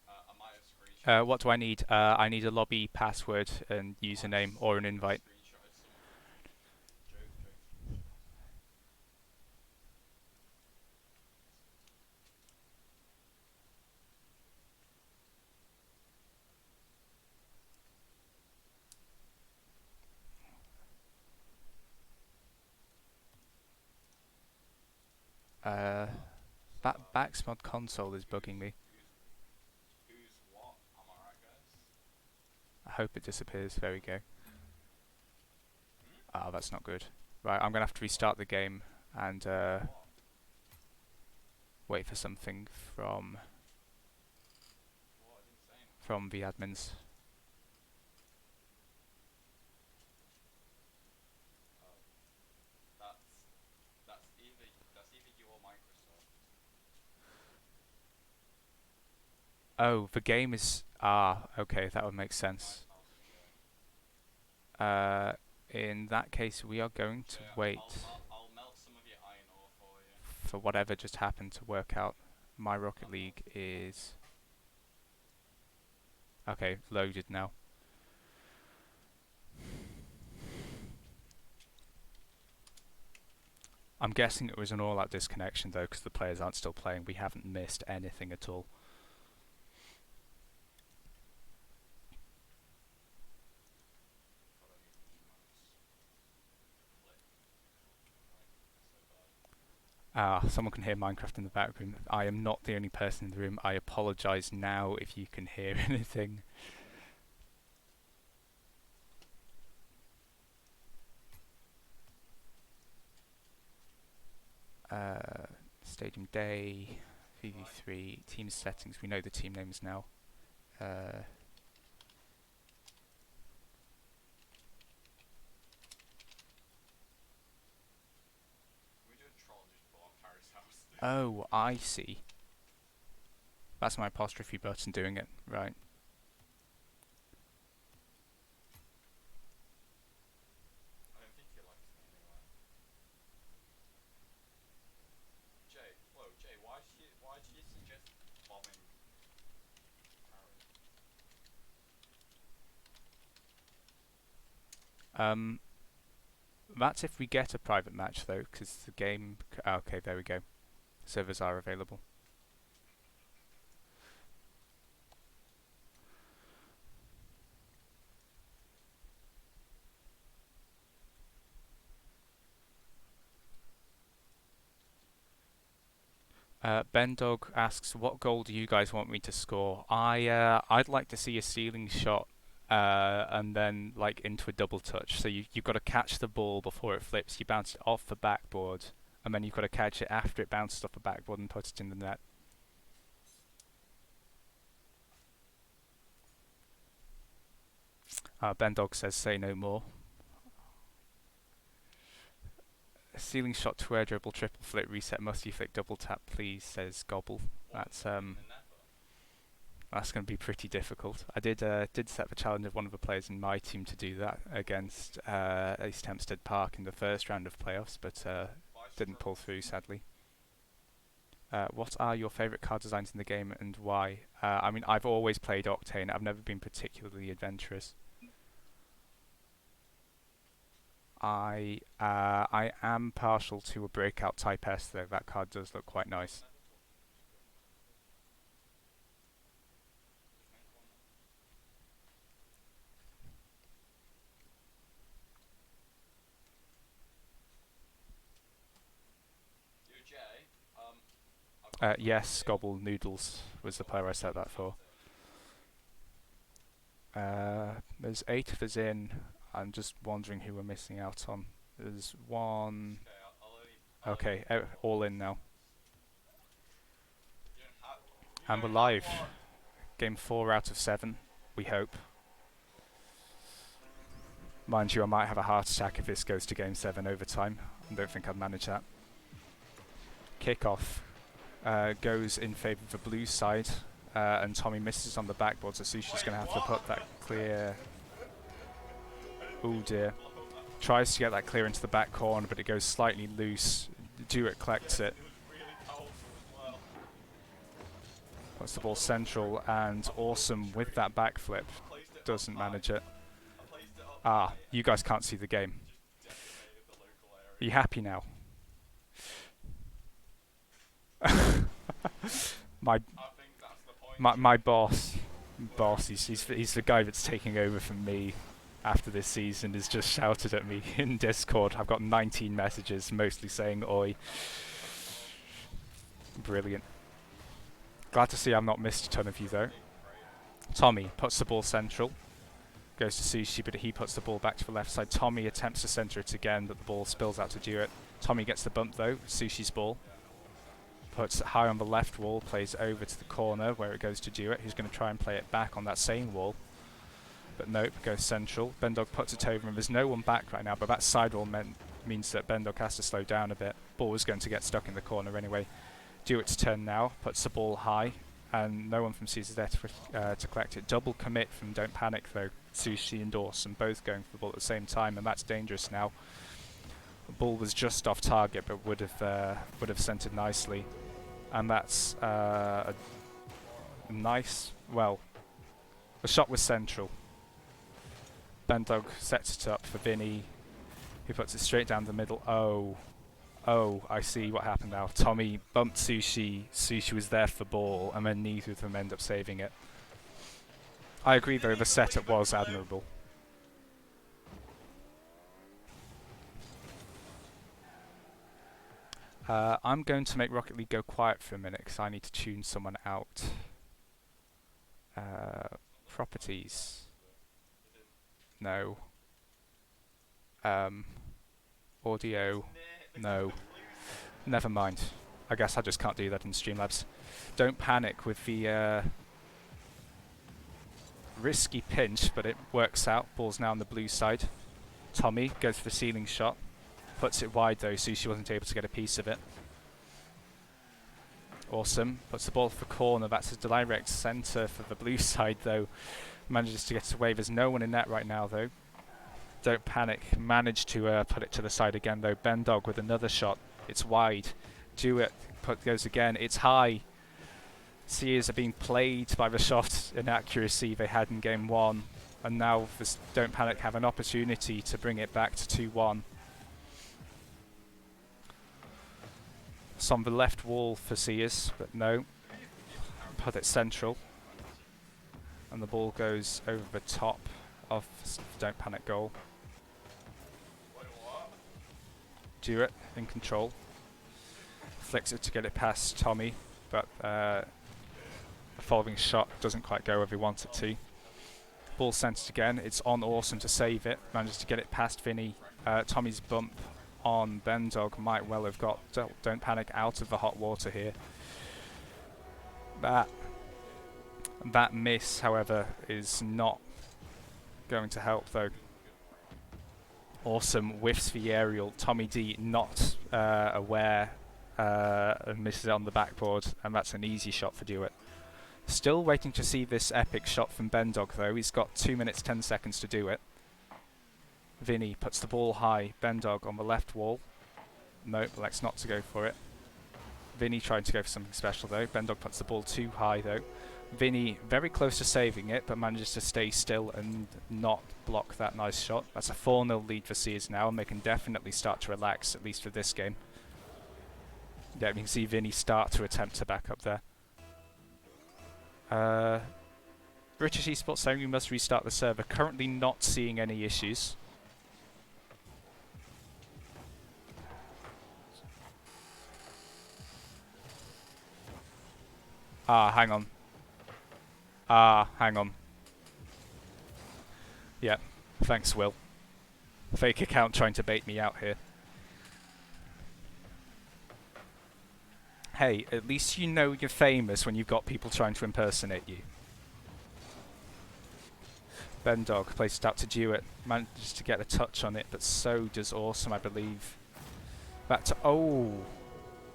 I might have screenshot. What do I need? I need a lobby password and username or an invite. That Backsmod console is bugging me. Who's what? Am I right, guys? I hope it disappears. There we go. Ah, that's not good. Right, I'm gonna have to restart the game and wait for something from the admins. That's either you or Microsoft. Oh, the game is... Ah, okay, that would make sense. In that case, we are going to wait I'll melt some of your iron ore for you. for whatever just happened to work out. My Rocket League is... Okay, loaded now. I'm guessing it was an all-out disconnection though, because the players aren't still playing. We haven't missed anything at all. Someone can hear Minecraft in the back room. I am not the only person in the room. I apologise now if you can hear anything. Stadium day, VV3, team settings. We know the team names now. Oh, I see. That's my apostrophe button doing it, right. I don't think he likes me anyway. Jay, whoa, Jay, why did you suggest bombing Harry? That's if we get a private match though, because the game... okay, there we go. Servers are available. Bendog asks, what goal do you guys want me to score? I'd like to see a ceiling shot and then like into a double touch. So you've got to catch the ball before it flips. You bounce it off the backboard, and then you've got to catch it after it bounces off the backboard and put it in the net. Bendog says, say no more. Ceiling shot to air dribble, triple flip, reset, musty flick, double tap, please, says Gobble. That's going to be pretty difficult. I did set the challenge of one of the players in my team to do that against East Hempstead Park in the first round of playoffs, but didn't pull through, sadly. What are your favourite card designs in the game and why? I mean, I've always played Octane. I've never been particularly adventurous. I am partial to a Breakout Type S though. That card does look quite nice. Yes, Gobble Noodles was the player I set that for. There's 8 of us in. I'm just wondering who we're missing out on. There's one... Okay, all in now. And we're live. Game 4 out of 7, we hope. Mind you, I might have a heart attack if this goes to Game 7 overtime. I don't think I'd manage that. Kickoff goes in favour of the blue side, and Tommy misses on the backboard, so Sushi's going to have to put that clear... Oh dear. Tries to get that clear into the back corner, but it goes slightly loose. Dewitt collects it. Puts the ball central, and Awesome with that backflip doesn't manage it. Ah, you guys can't see the game. Are you happy now? my boss, he's the guy that's taking over from me after this season, has just shouted at me in Discord. I've got 19 messages, mostly saying oi. Brilliant. Glad to see I've not missed a ton of you though. Tommy puts the ball central. Goes to Sushi, but he puts the ball back to the left side. Tommy attempts to centre it again, but the ball spills out to Dewitt. Tommy gets the bump though. Sushi's ball. Puts it high on the left wall, plays over to the corner where it goes to Dewitt, who's going to try and play it back on that same wall. But nope, goes central. Bendog puts it over, and there's no one back right now, but that sidewall means that Bendog has to slow down a bit. Ball was going to get stuck in the corner anyway. Dewitt's turn now, puts the ball high, and no one from Caesar's there to collect it. Double commit from Don't Panic though. Sushi and Dawson both going for the ball at the same time, and that's dangerous now. The ball was just off target, but would have centred nicely. And that's a nice, well, the shot was central. Bendog sets it up for Vinny, who puts it straight down the middle. Oh, Oh, I see what happened now. Tommy bumped Sushi. Sushi was there for ball, and then neither of them end up saving it. I agree, though, the setup was admirable. I'm going to make Rocket League go quiet for a minute because I need to tune someone out. Properties. No. Audio. No. Never mind. I guess I just can't do that in Streamlabs. Don't panic with the risky pinch, but it works out. Ball's now on the blue side. Tommy goes for the ceiling shot. Puts it wide though, Sushi wasn't able to get a piece of it. Awesome. Puts the ball for corner. That's a direct centre for the blue side though. Manages to get away. There's no one in net right now though. Don't panic. Managed to put it to the side again though. Bendog with another shot. It's wide. Do it. Goes again. It's high. Seers are being played by the shot inaccuracy they had in game 1. And now this Don't Panic have an opportunity to bring it back to 2-1. It's on the left wall for Seers, but no. Put it central. And the ball goes over the top of Don't Panic goal. Jewett in control. Flicks it to get it past Tommy, but the following shot doesn't quite go where he wants it to. Ball sent again. It's on Awesome to save it. Manages to get it past Vinny. Tommy's bump on Bendog might well have got Don't Panic out of the hot water here. That miss, however, is not going to help though. Awesome whiffs the aerial. Tommy D not aware and misses it on the backboard, and that's an easy shot for Dewitt. Still waiting to see this epic shot from Bendog though. He's got 2 minutes 10 seconds to do it. Vinny puts the ball high. Bendog on the left wall. Nope, elects not to go for it. Vinny trying to go for something special though. Bendog puts the ball too high though. Vinny very close to saving it, but manages to stay still and not block that nice shot. That's a 4-0 lead for Seers now, and they can definitely start to relax, at least for this game. Yeah, you can see Vinny start to attempt to back up there. British Esports saying we must restart the server. Currently not seeing any issues. Hang on. Hang on. Yeah, thanks Will. Fake account trying to bait me out here. Hey, at least you know you're famous when you've got people trying to impersonate you. Bendog plays it out to Dewitt. Manages to get a touch on it, but so does Awesome, I believe. Back to... Oh!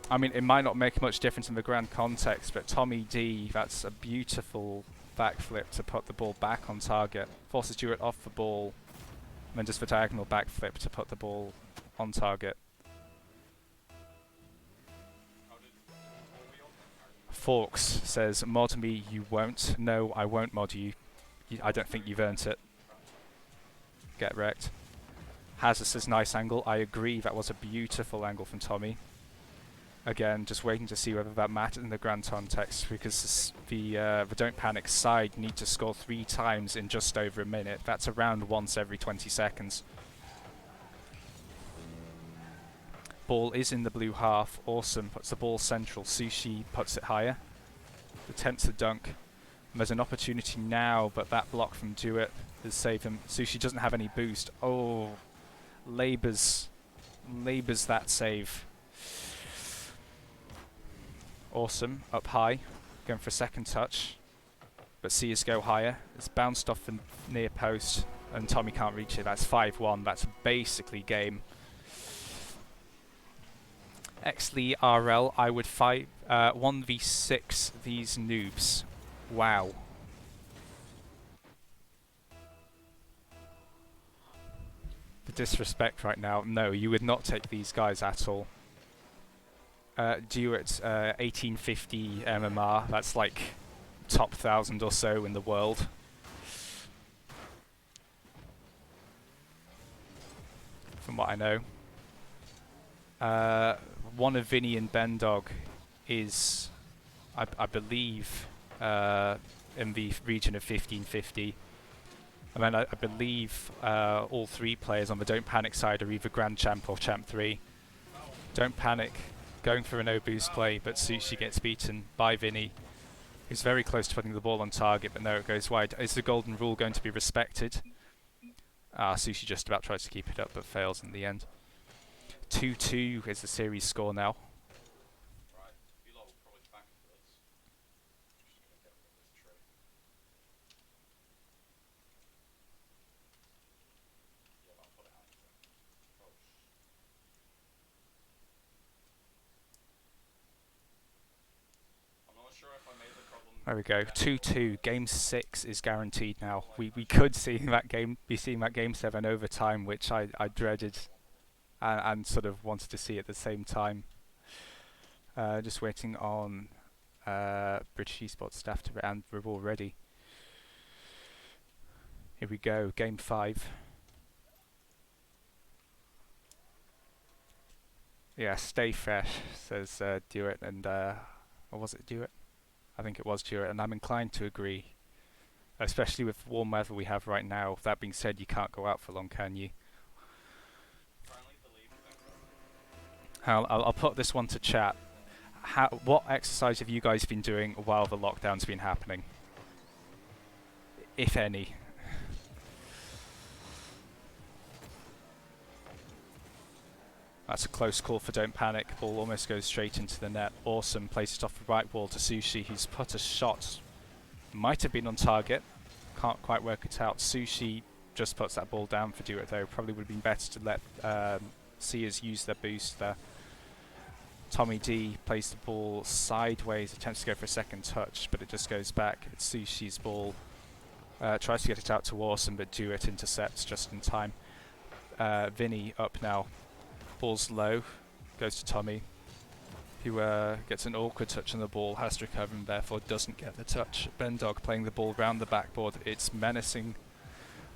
I mean, it might not make much difference in the grand context, but Tommy D, that's a beautiful backflip to put the ball back on target. Forces Dewitt off the ball, and then just the diagonal backflip to put the ball on target. Forks says, mod me, you won't. No, I won't mod you. I don't think you've earned it. Get wrecked. Hazard says, nice angle. I agree, that was a beautiful angle from Tommy. Again, just waiting to see whether that matters in the grand context, because the Don't Panic side need to score 3 times in just over a minute. That's around once every 20 seconds. Ball is in the blue half. Awesome puts the ball central. Sushi puts it higher. Attempts to dunk. And there's an opportunity now, but that block from Dewitt has saved him. Sushi doesn't have any boost. Oh, labours that save. Awesome, up high, going for a second touch, but Seers go higher. It's bounced off the near post, and Tommy can't reach it. That's 5-1. That's basically game. Exley RL, I would fight 1v6 these noobs. Wow. The disrespect right now. No, you would not take these guys at all. Dewitt 1850 MMR, that's like top 1,000 or so in the world. From what I know. One of Vinny and Bendog is, I believe, in the region of 1550. And then I believe all three players on the Don't Panic side are either Grand Champ or Champ 3. Don't Panic going for a no boost play, but Sushi gets beaten by Vinny, who's very close to putting the ball on target, but no, it goes wide. Is the golden rule going to be respected? Sushi just about tries to keep it up, but fails in the end. 2-2 is the series score now. There we go. 2-2. Game 6 is guaranteed now. We could see that game, be seeing that Game 7 overtime, which I dreaded and sort of wanted to see at the same time. Just waiting on British Esports staff to and we're all ready. Here we go. Game 5. Yeah, stay fresh, says Dewitt, and or was it Dewitt? I think it was Dewitt, and I'm inclined to agree, especially with the warm weather we have right now. That being said, you can't go out for long, can you? I'll put this one to chat. What exercise have you guys been doing while the lockdown's been happening, if any? That's a close call for Don't Panic. Ball almost goes straight into the net. Awesome. Plays it off the right wall to Sushi, who's put a shot. Might have been on target. Can't quite work it out. Sushi just puts that ball down for Dewitt though. Probably would have been better to let Seers use their boost there. Tommy D plays the ball sideways, attempts to go for a second touch, but it just goes back. It's Sushi's ball. Tries to get it out to Awesome, but Dewitt intercepts just in time. Vinny up now. Ball's low, goes to Tommy, who gets an awkward touch on the ball, has to recover and therefore doesn't get the touch. Bendog playing the ball round the backboard. It's menacing,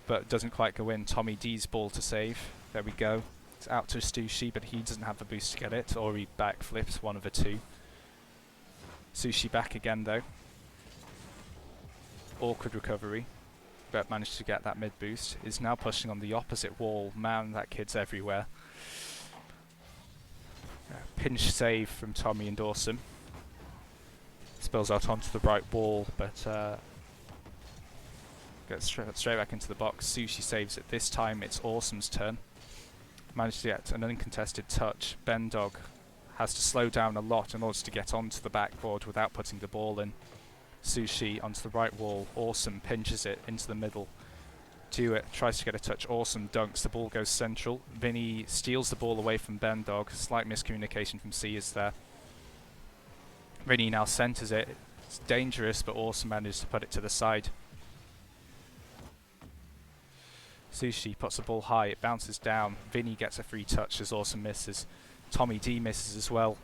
but doesn't quite go in. Tommy D's ball to save. There we go. It's out to Sushi, but he doesn't have the boost to get it, or he backflips, one of the two. Sushi back again though. Awkward recovery, but managed to get that mid boost. Is now pushing on the opposite wall. Man, that kid's everywhere. Pinch save from Tommy and Awesome. Spills out onto the right wall, but gets straight back into the box. Sushi saves it. This time it's Awesome's turn. Managed to get an uncontested touch. Bendog has to slow down a lot in order to get onto the backboard without putting the ball in. Sushi onto the right wall. Awesome pinches it into the middle. Dewitt tries to get a touch. Awesome dunks. The ball goes central. Vinny steals the ball away from Bendog. Slight miscommunication from Seers there. Vinny now centres it. It's dangerous, but Awesome manages to put it to the side. Sushi puts the ball high. It bounces down. Vinny gets a free touch as Awesome misses. Tommy D misses as well.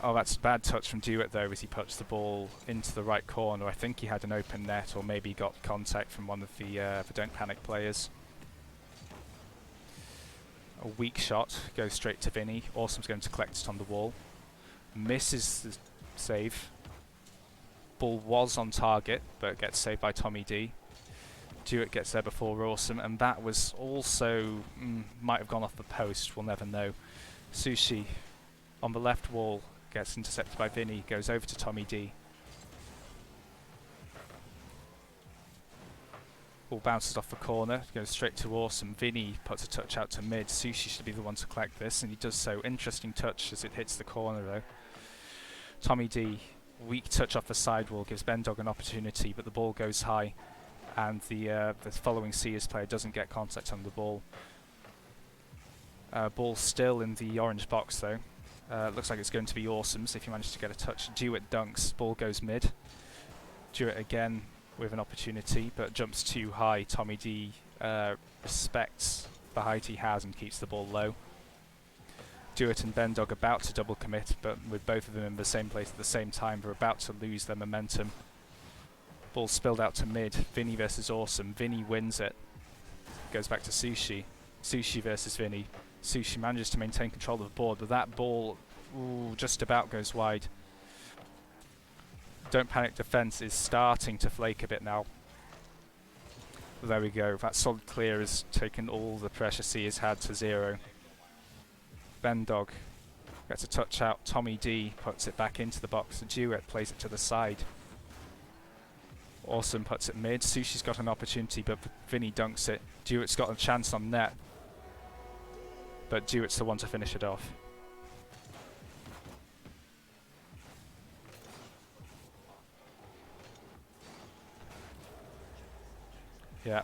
Oh, that's a bad touch from Dewitt though, as he puts the ball into the right corner. I think he had an open net, or maybe got contact from one of the Don't Panic players. A weak shot goes straight to Vinny. Awesome's going to collect it on the wall. Misses the save. Ball was on target, but gets saved by Tommy D. Dewitt gets there before Awesome, and that was also might have gone off the post. We'll never know. Sushi on the left wall. Gets intercepted by Vinny, goes over to Tommy D. Ball bounces off the corner, goes straight to Awesome. Vinny puts a touch out to mid. Sushi should be the one to collect this, and he does so. Interesting touch as it hits the corner though. Tommy D, weak touch off the sidewall, gives Bendog an opportunity, but the ball goes high, and the following Seers player doesn't get contact on the ball. Ball still in the orange box though. Looks like it's going to be Awesome, so if you manage to get a touch. Dewitt dunks, ball goes mid. Dewitt again with an opportunity, but jumps too high. Tommy D respects the height he has and keeps the ball low. Dewitt and Bendog about to double commit, but with both of them in the same place at the same time, they're about to lose their momentum. Ball spilled out to mid. Vinny versus Awesome. Vinny wins it. Goes back to Sushi. Sushi versus Vinny. Sushi manages to maintain control of the board, but that ball just about goes wide. Don't Panic defence is starting to flake a bit now. There we go, that solid clear has taken all the pressure C has had to 0. Bendog gets a touch out, Tommy D puts it back into the box, Duet plays it to the side. Awesome puts it mid, Sushi's got an opportunity but Vinny dunks it. Duet's got a chance on net, but Duet's the one to finish it off. Yeah,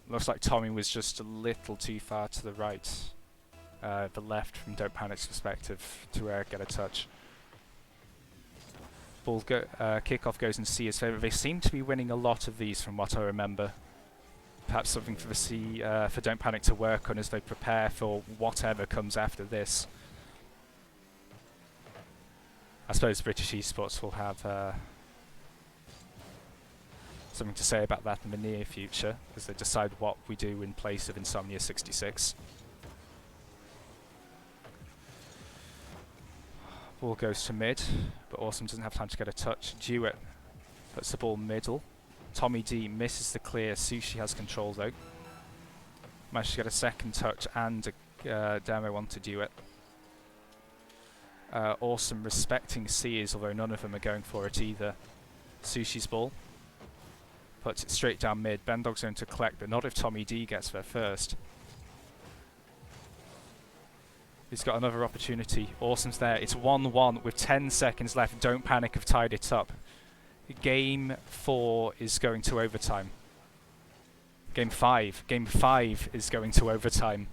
looks like Tommy was just a little too far to the right, the left from Don't Panic's perspective to get a touch. Ball kickoff goes in Seers' favour. They seem to be winning a lot of these from what I remember. Perhaps something for the for Don't Panic to work on as they prepare for whatever comes after this. I suppose British esports will have something to say about that in the near future as they decide what we do in place of Insomnia 66. Ball goes to mid, but Awesome doesn't have time to get a touch. Duet puts the ball middle. Tommy D misses the clear. Sushi has control though. Managed to get a second touch and a demo onto Duet. Awesome respecting Seers, although none of them are going for it either. Sushi's ball. Puts it straight down mid. Bendog's going to collect, but not if Tommy D gets there first. He's got another opportunity. Awesome's there. It's 1-1 with 10 seconds left. Don't Panic have tied it up. Game 4 is going to overtime. Game 5. Game 5 is going to overtime.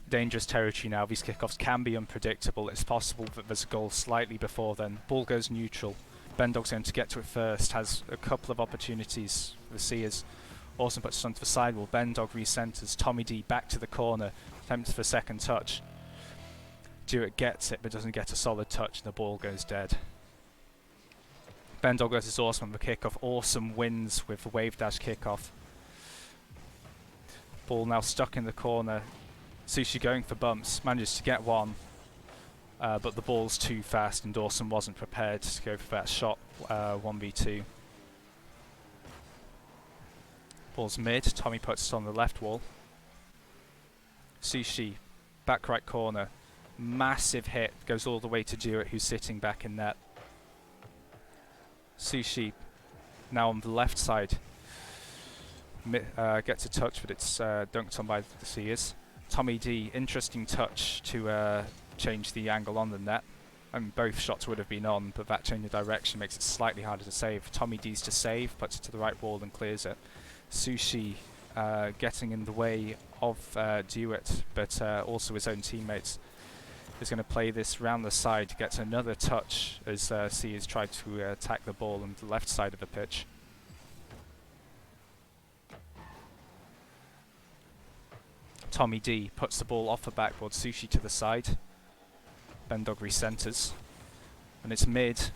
Dangerous territory now. These kickoffs can be unpredictable. It's possible that there's a goal slightly before then. Ball goes neutral. Bendog's going to get to it first. Has a couple of opportunities for the Seers. Awesome puts it onto the sidewall. Bendog recenters. Tommy D back to the corner. Attempts for second touch. Duet gets it but doesn't get a solid touch and the ball goes dead. Bendog versus Awesome on the kickoff. Awesome wins with the wave dash kickoff. Ball now stuck in the corner. Sushi going for bumps. Manages to get one. But the ball's too fast and Awesome wasn't prepared to go for that shot 1v2. Ball's mid, Tommy puts it on the left wall. Sushi, back right corner. Massive hit, goes all the way to Duet who's sitting back in net. Sushi, now on the left side. Gets a touch but it's dunked on by the Seers. Tommy D, interesting touch to change the angle on the net. I mean, both shots would have been on, but that change of direction makes it slightly harder to save. Tommy D's to save, puts it to the right wall and clears it. Sushi getting in the way of Duet, but also his own teammates. Is going to play this round the side, gets another touch as C has tried to attack the ball on the left side of the pitch. Tommy D puts the ball off the backboard, Sushi to the side. Bendog recenters. And it's mid.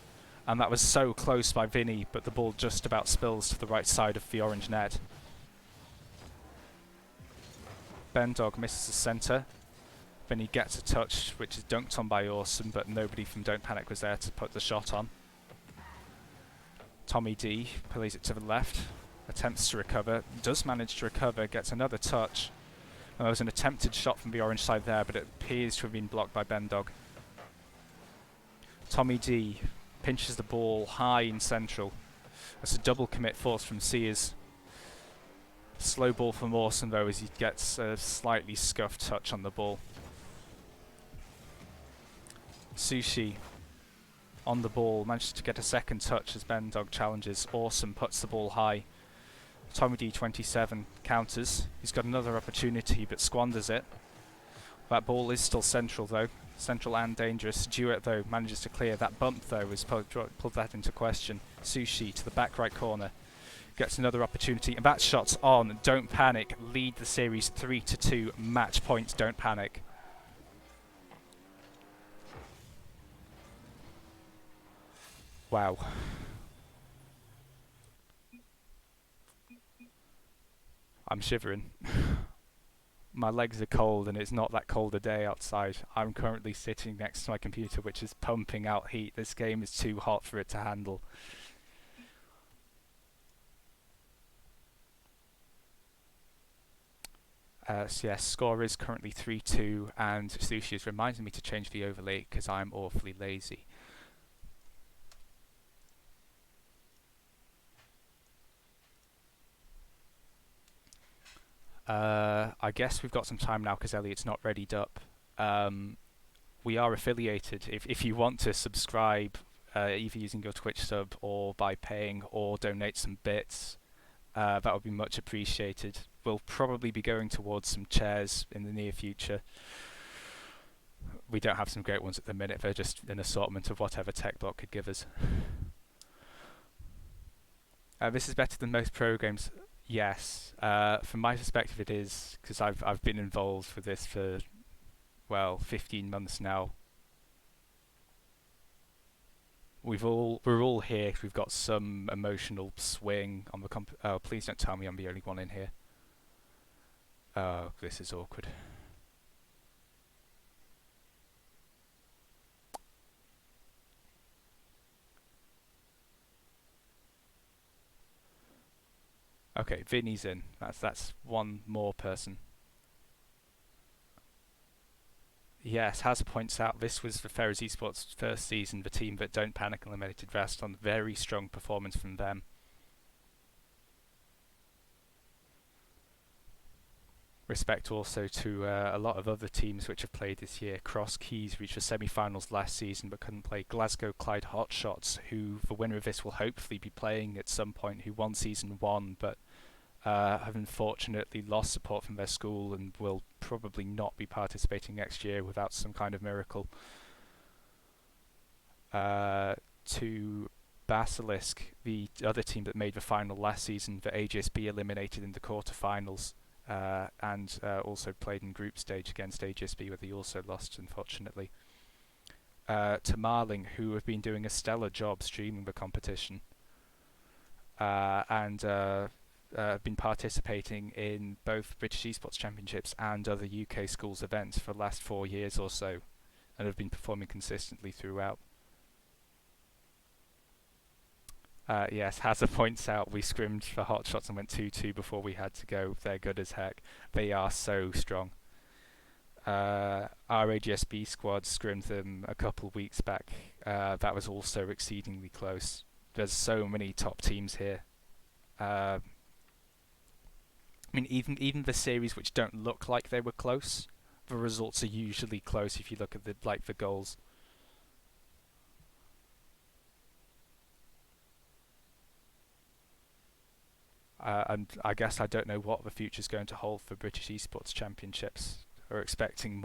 And that was so close by Vinny, but the ball just about spills to the right side of the orange net. Bendog misses the centre. Vinny gets a touch, which is dunked on by Awesome, but nobody from Don't Panic was there to put the shot on. Tommy D plays it to the left, attempts to recover, does manage to recover, gets another touch. And there was an attempted shot from the orange side there, but it appears to have been blocked by Bendog. Tommy D pinches the ball high in central. That's a double commit force from Seers. Slow ball from Awesome though as he gets a slightly scuffed touch on the ball. Sushi on the ball, manages to get a second touch as Bendog challenges. Awesome puts the ball high. Tommy D27 counters. He's got another opportunity but squanders it. That ball is still central though. Central and dangerous. Duet though manages to clear. That bump though has pulled that into question. Sushi to the back right corner. Gets another opportunity and that shot's on. Don't Panic lead the series 3-2. Match point Don't Panic. Wow. I'm shivering. My legs are cold and it's not that cold a day outside. I'm currently sitting next to my computer which is pumping out heat. This game is too hot for it to handle. So yes, score is currently 3-2 and Sushi is reminding me to change the overlay because I'm awfully lazy. I guess we've got some time now because Elliot's not readied up. We are affiliated. If you want to subscribe, either using your Twitch sub or by paying or donate some bits, that would be much appreciated. We'll probably be going towards some chairs in the near future. We don't have some great ones at the minute. They're just an assortment of whatever TechBlock could give us. This is better than most pro games. Yes, from my perspective it is, because I've been involved with this for, well, 15 months now. We're all here 'cause we've got some emotional swing on the oh, please don't tell me I'm the only one in here. Oh, this is awkward. Okay, Vinny's in. That's one more person. Yes, Haz points out this was the Ferris Esports first season, the team that Don't Panic eliminated Raston. Very strong performance from them. Respect also to a lot of other teams which have played this year. Cross Keys reached the semi-finals last season but couldn't play. Glasgow Clyde Hot Shots, who the winner of this will hopefully be playing at some point, who won season 1 but have unfortunately lost support from their school and will probably not be participating next year without some kind of miracle. To Basilisk, the other team that made the final last season, that AGSB eliminated in the quarterfinals, and also played in group stage against AGSB, where they also lost, unfortunately. To Marling, who have been doing a stellar job streaming the competition, and been participating in both British Esports Championships and other UK schools events for the last 4 years or so, and have been performing consistently throughout. Yes, Hazza points out we scrimmed for Hot Shots and went 2-2 before we had to go. They're good as heck. They are so strong. Our AGSB squad scrimmed them a couple of weeks back. That was also exceedingly close. There's so many top teams here. I mean, even the series which don't look like they were close, the results are usually close if you look at the goals. And I guess I don't know what the future's going to hold for British Esports Championships. We're expecting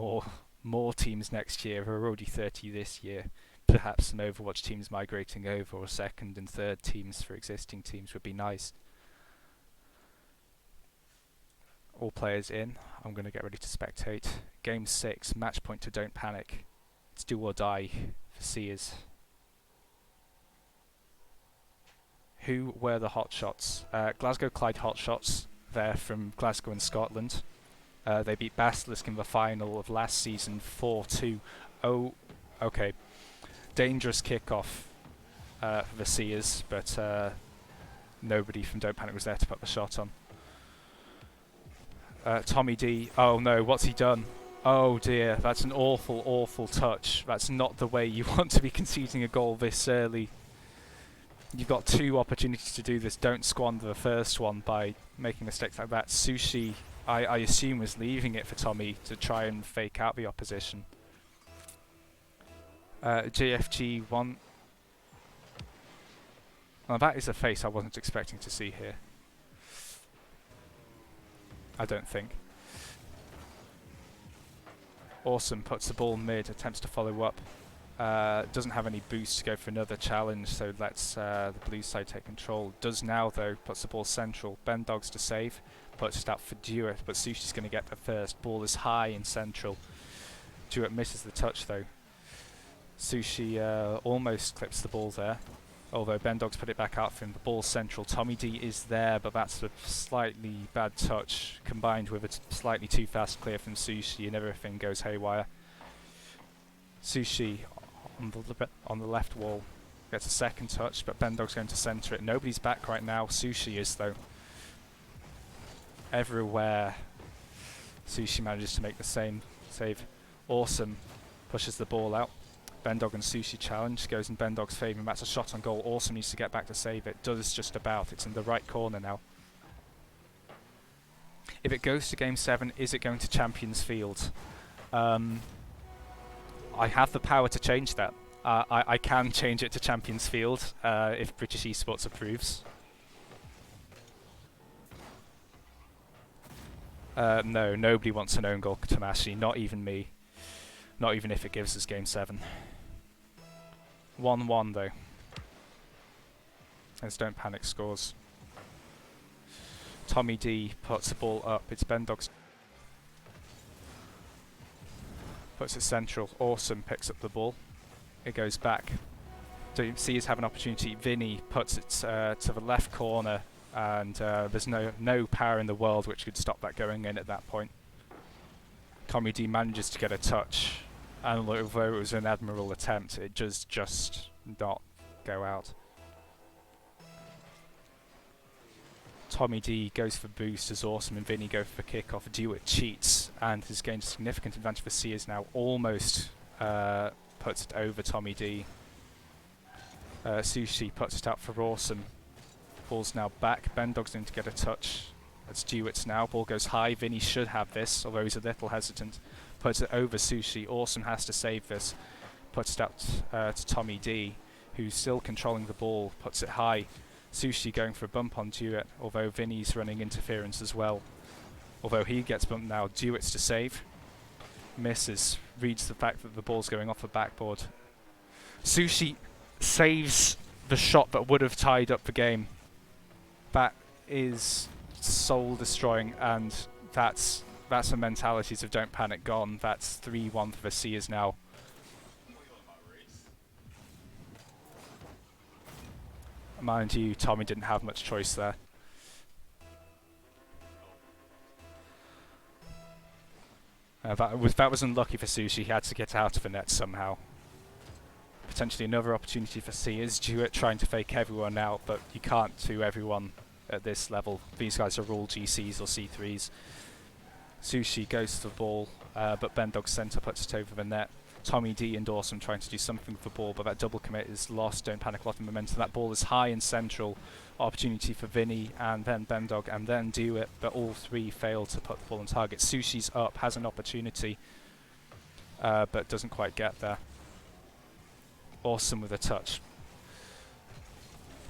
more teams next year. There are already 30 this year. Perhaps some Overwatch teams migrating over, or second and third teams for existing teams would be nice. All players in. I'm going to get ready to spectate. Game 6, match point to Don't Panic. It's do or die for Seers. Who were the Hot Shots? Glasgow Clyde Hot Shots. They're from Glasgow in Scotland. They beat Basilisk in the final of last season 4-2. Oh, okay. Dangerous kickoff for the Seers, but nobody from Don't Panic was there to put the shot on. Tommy D. Oh no, what's he done? Oh dear, that's an awful, awful touch. That's not the way you want to be conceding a goal this early. You've got 2 opportunities to do this. Don't squander the first one by making mistakes like that. Sushi, I assume, was leaving it for Tommy to try and fake out the opposition. JFG 1. Well, that is a face I wasn't expecting to see here. I don't think. Awesome, puts the ball mid, attempts to follow up. Doesn't have any boost to go for another challenge, so lets the blue side take control. Does now though, puts the ball central. Ben Dogs to save, puts it out for Duet, but Sushi's going to get the first. Ball is high and central. Duet misses the touch though. Sushi almost clips the ball there. although Bendog's put it back out for him. The ball's central. Tommy D is there, but that's a slightly bad touch combined with a slightly too fast clear from Sushi, and everything goes haywire. Sushi on the left wall gets a second touch, but Bendog's going to centre it. Nobody's back right now. Sushi is, though. Everywhere Sushi manages to make the same save. Awesome pushes the ball out. Bendog and Sushi challenge goes in Bendog's favour, and that's a shot on goal. Awesome needs to get back to save it. Does just about. It's in the right corner now. If it goes to Game 7, is it going to Champions Field? I have the power to change that. I can change it to Champions Field if British Esports approves. No, nobody wants an own goal to Tamashi, not even me. Not even if it gives us Game 7. 1-1 though. As Don't Panic scores. Tommy D puts the ball up. It's Bendog's. Puts it central. Awesome picks up the ball. It goes back. Seers have an opportunity. Vinny puts it to the left corner, and there's no power in the world which could stop that going in at that point. Tommy D manages to get a touch, and although it was an admirable attempt, it just not go out. Tommy D goes for boost as Awesome and Vinny go for kickoff. Dewitt cheats and has gained a significant advantage for Seers now. Almost puts it over Tommy D. Sushi puts it out for Awesome. Ball's now back. Bendog's going to get a touch. That's Dewitt's now. Ball goes high. Vinny should have this, although he's a little hesitant. Puts it over Sushi. Awesome has to save this. Puts it out to Tommy D, who's still controlling the ball. Puts it high. Sushi going for a bump on Dewitt, although Vinny's running interference as well. Although he gets bumped now. Dewitt's to save. Misses. Reads the fact that the ball's going off the backboard. Sushi saves the shot that would have tied up the game. That is soul destroying, and that's the mentalities of Don't Panic gone. That's 3-1 for the Seers now. Mind you, Tommy didn't have much choice there. That was unlucky for Sushi. He had to get out of the net somehow. Potentially another opportunity for Seers. Dewitt trying to fake everyone out, but you can't do everyone at this level. These guys are all GCs or C3s. Sushi goes to the ball, but Bendog's centre puts it over the net. Tommy D and Awesome trying to do something with the ball, but that double commit is lost. Don't Panic a lot of momentum. That ball is high and central. Opportunity for Vinny, and then Bendog, and then Dewitt, but all three fail to put the ball on target. Sushi's up, has an opportunity, but doesn't quite get there. Awesome with a touch.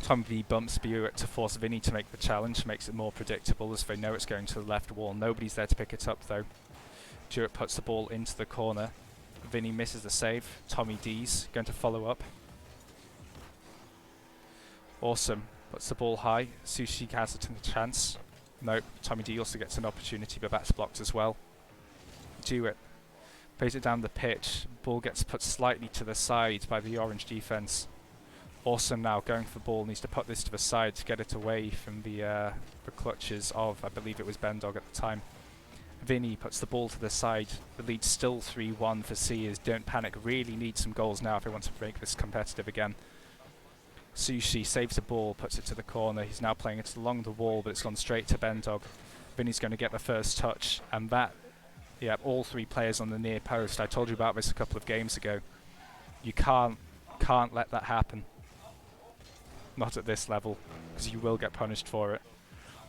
Tommy D bumps Dewitt to force Vinny to make the challenge, makes it more predictable as they know it's going to the left wall. Nobody's there to pick it up though. Dewitt puts the ball into the corner. Vinny misses the save. Tommy D's going to follow up. Awesome. Puts the ball high. Sushi has a chance. Nope. Tommy D also gets an opportunity, but that's blocked as well. Dewitt plays it down the pitch. Ball gets put slightly to the side by the orange defense. Awesome now going for ball. Needs to put this to the side to get it away from the clutches of, I believe it was Bendog at the time. Vinny puts the ball to the side. The lead's still 3-1 for Seers. Don't Panic really need some goals now if they want to make this competitive again. Sushi saves the ball, puts it to the corner. He's now playing it along the wall, but it's gone straight to Bendog. Vinny's going to get the first touch, and that, yeah, all three players on the near post. I told you about this a couple of games ago. You can't let that happen. Not at this level, because you will get punished for it.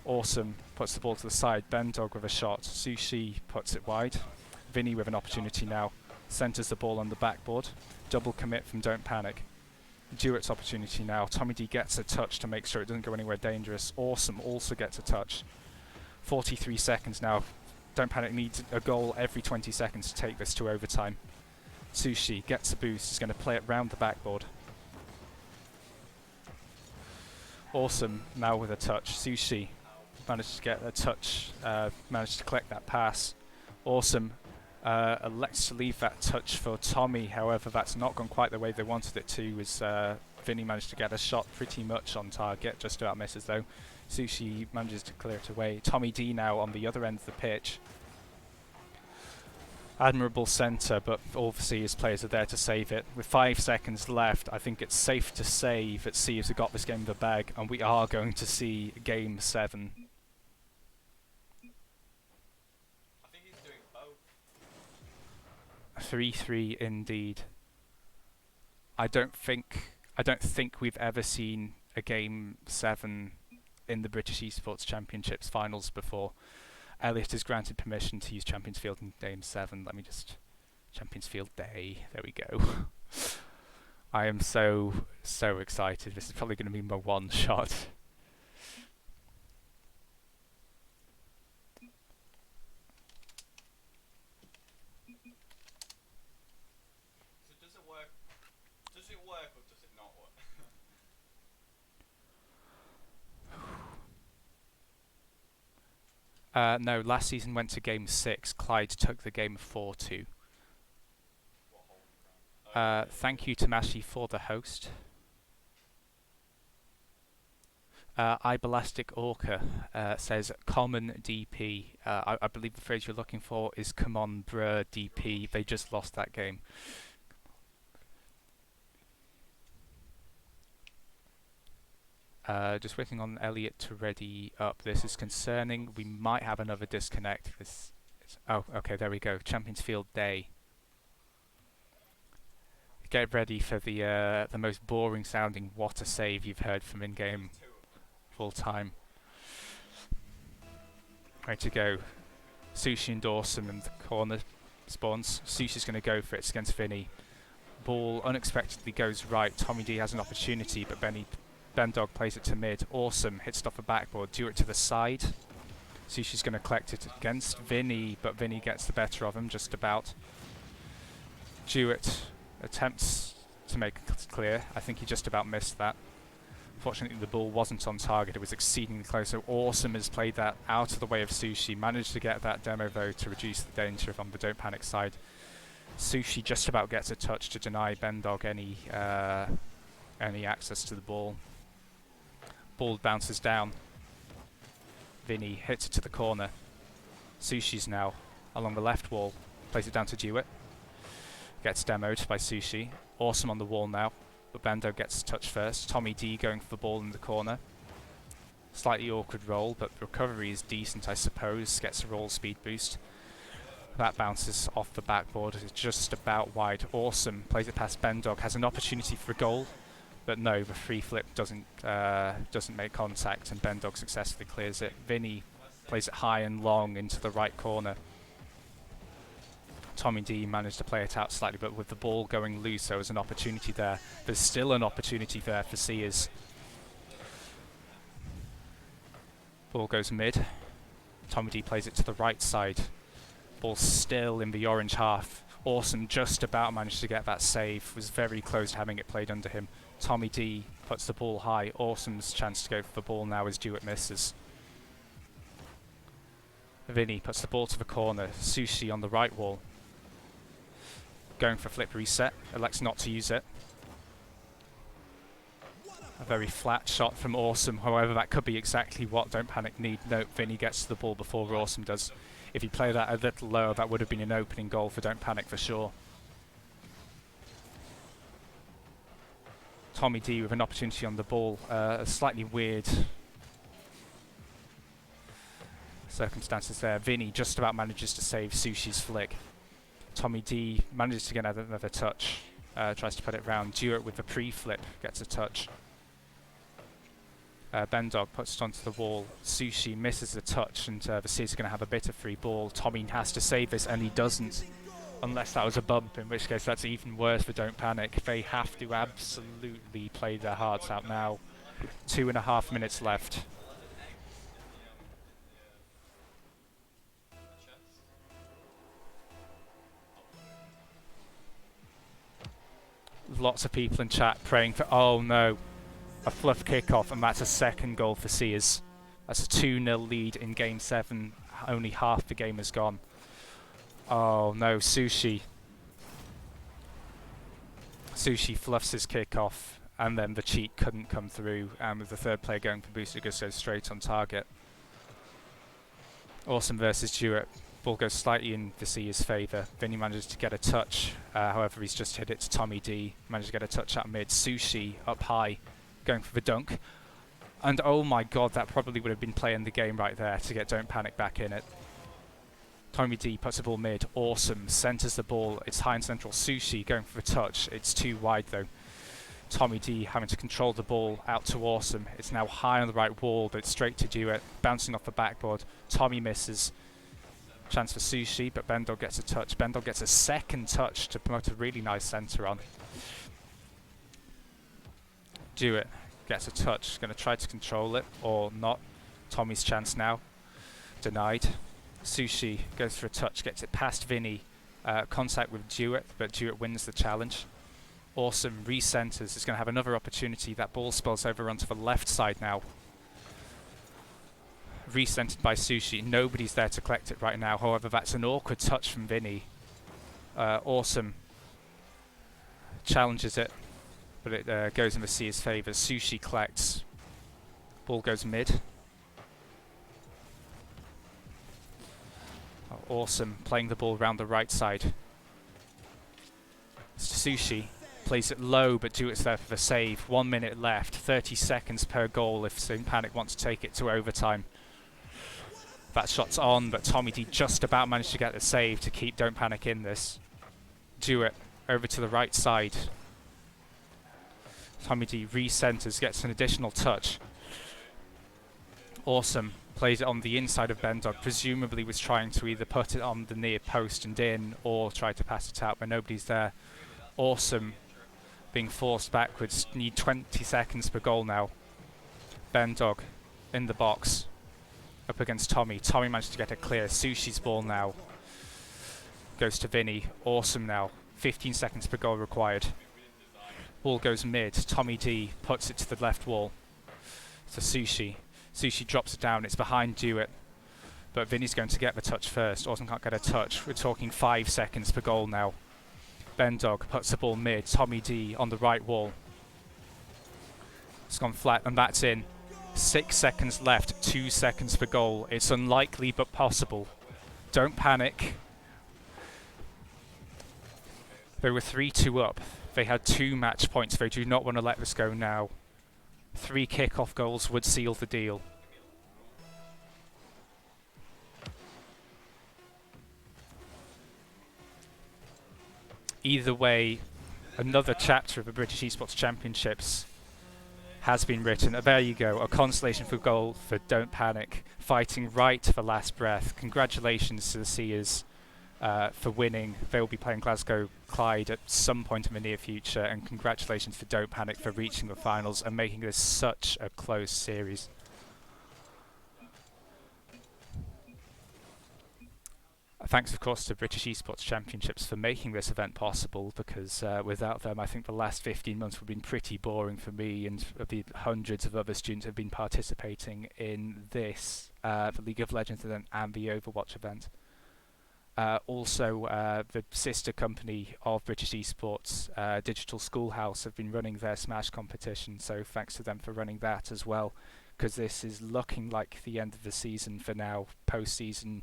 Awesome puts the ball to the side. Bendog with a shot. Sushi puts it wide. Vinny with an opportunity now. Centres the ball on the backboard. Double commit from Don't Panic. Dewitt's opportunity now. Tommy D gets a touch to make sure it doesn't go anywhere dangerous. Awesome also gets a touch. 43 seconds now. Don't Panic needs a goal every 20 seconds to take this to overtime. Sushi gets a boost. He's going to play it round the backboard. Awesome now with a touch. Sushi managed to get a touch, managed to collect that pass. Awesome elects to leave that touch for Tommy, however that's not gone quite the way they wanted it to, as Vinny managed to get a shot pretty much on target, just about misses though. Sushi manages to clear it away. Tommy D now on the other end of the pitch. Admirable centre, but all the Seers players are there to save it. With 5 seconds left, I think it's safe to say that Seers have got this game in the bag, and we are going to see Game 7. I think he's doing both. 3-3 indeed. I don't think we've ever seen a Game 7 in the British Esports Championships finals before. Elliot is granted permission to use Champions Field in Game 7. Let me just... Champions Field Day. There we go. I am so excited. This is probably going to be my one shot. So does it work? Does it work or does it not work? No, last season went to Game 6. Clyde took the game 4-2. Thank you to Mashi for the host. Ibelastic Orca says common DP. I believe the phrase you're looking for is come on bruh DP. They just lost that game. Just waiting on Elliot to ready up. This is concerning. We might have another disconnect. Oh, okay, there we go. Champions Field Day. Get ready for the most boring sounding what a save you've heard from in-game full time. Ready to go. Sushi and Dawson in the corner spawns. Sushi's going to go for it. It's against Vinny. Ball unexpectedly goes right. Tommy D has an opportunity, but Bendog plays it to mid. Awesome. Hits it off the backboard. Do it to the side. Sushi's going to collect it against Vinny, but Vinny gets the better of him just about. Jewett attempts to make it clear. I think he just about missed that. Fortunately, the ball wasn't on target. It was exceedingly close. So Awesome has played that out of the way of Sushi. Managed to get that demo, though, to reduce the danger on the Don't Panic side. Sushi just about gets a touch to deny Bendog any access to the ball. Ball bounces down. Vinny hits it to the corner. Sushi's now along the left wall. Plays it down to Jewett. Gets demoed by Sushi. Awesome on the wall now, but Bendo gets touch first. Tommy D going for the ball in the corner. Slightly awkward roll, but recovery is decent, I suppose. Gets a roll speed boost. That bounces off the backboard. It's just about wide. Awesome. Plays it past Bendog. Has an opportunity for a goal, but no, the free flip doesn't make contact, and Bendog successfully clears it. Vinny plays it high and long into the right corner. Tommy D managed to play it out slightly, but with the ball going loose, there was an opportunity there. There's still an opportunity there for Seers. Ball goes mid. Tommy D plays it to the right side. Ball still in the orange half. Awesome just about managed to get that save. Was very close to having it played under him. Tommy D puts the ball high. Awesome's chance to go for the ball now as Jewett misses. Vinny puts the ball to the corner. Sushi on the right wall. Going for flip reset. Elects not to use it. A very flat shot from Awesome. However, that could be exactly what Don't Panic need. Note, Vinny gets to the ball before Awesome does. If he played that a little lower, that would have been an opening goal for Don't Panic for sure. Tommy D with an opportunity on the ball. A slightly weird circumstances there. Vinny just about manages to save Sushi's flick. Tommy D manages to get another touch. Tries to put it round. Jewett with the pre-flip gets a touch. Bendog puts it onto the wall. Sushi misses the touch, and the Seers are going to have a bit of free ball. Tommy has to save this, and he doesn't. Unless that was a bump, in which case that's even worse for Don't Panic. They have to absolutely play their hearts out now. 2.5 minutes left. Lots of people in chat praying for, oh no, a fluff kickoff, and that's a second goal for Seers. That's a 2-0 lead in Game 7. Only half the game is gone. Oh no, Sushi. Sushi fluffs his kickoff. and then the cheat couldn't come through, and with the third player going for boost, it goes straight on target. Awesome versus Jewett. Ball goes slightly in the Seers' favour. Vinny manages to get a touch, however he's just hit it to Tommy D. Manages to get a touch out mid. Sushi up high, going for the dunk. And oh my god, that probably would have been playing the game right there to get Don't Panic back in it. Tommy D puts the ball mid. Awesome. Centres the ball. It's high and central. Sushi going for a touch. It's too wide though. Tommy D having to control the ball out to Awesome. It's now high on the right wall, but straight to Jewett. Bouncing off the backboard. Tommy misses. Chance for Sushi, but Bendog gets a touch. Bendog gets a second touch to promote a really nice centre on. Jewett gets a touch. Going to try to control it, or not. Tommy's chance now. Denied. Sushi goes for a touch, gets it past Vinny. Contact with Jewett, but Jewett wins the challenge. Awesome re-centres. Is going to have another opportunity. That ball spills over onto the left side now. Re-centred by Sushi. Nobody's there to collect it right now. However, that's an awkward touch from Vinny. Awesome challenges it, but it goes in the Seers' favour. Sushi collects. Ball goes mid. Awesome playing the ball around the right side. Sushi plays it low, but Jewett's there for the save. 1 minute left. 30 seconds per goal if Don't Panic wants to take it to overtime. That shot's on, but Tommy D just about managed to get the save to keep Don't Panic in this. Jewett over to the right side. Tommy D re-centres, gets an additional touch. Awesome. Plays it on the inside of Bendog. Presumably was trying to either put it on the near post and in, or try to pass it out, but nobody's there. Awesome. Being forced backwards. Need 20 seconds per goal now. Bendog in the box. Up against Tommy. Tommy managed to get it clear. Sushi's ball now. Goes to Vinny. Awesome now. 15 seconds per goal required. Ball goes mid. Tommy D puts it to the left wall. To Sushi. Sushi drops it down. It's behind Jewett. But Vinny's going to get the touch first. Awesome can't get a touch. We're talking 5 seconds per goal now. Bendog puts the ball mid. Tommy D on the right wall. It's gone flat and that's in. 6 seconds left, 2 seconds per goal. It's unlikely but possible. Don't panic. They were 3-2 up. They had 2 match points. They do not want to let this go now. 3 kick-off goals would seal the deal. Either way, another chapter of the British Esports Championships has been written. There you go, a consolation for goal for Don't Panic, fighting right to the last breath. Congratulations to the Seers for winning. They will be playing Glasgow Clyde at some point in the near future, and congratulations for Don't Panic for reaching the finals and making this such a close series. Thanks, of course, to British Esports Championships for making this event possible, because without them, I think the last 15 months would have been pretty boring for me and the hundreds of other students who have been participating in this, the League of Legends event and the Overwatch event. Also, the sister company of British Esports, Digital Schoolhouse, have been running their Smash competition, so thanks to them for running that as well, because this is looking like the end of the season for now. Post-season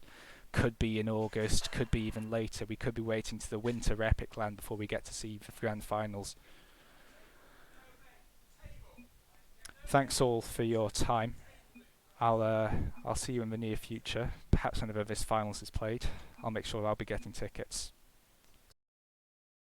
could be in August, could be even later. We could be waiting to the winter Epic Land before we get to see the grand finals. Thanks all for your time. I'll see you in the near future. Perhaps whenever this finals is played. I'll make sure I'll be getting tickets.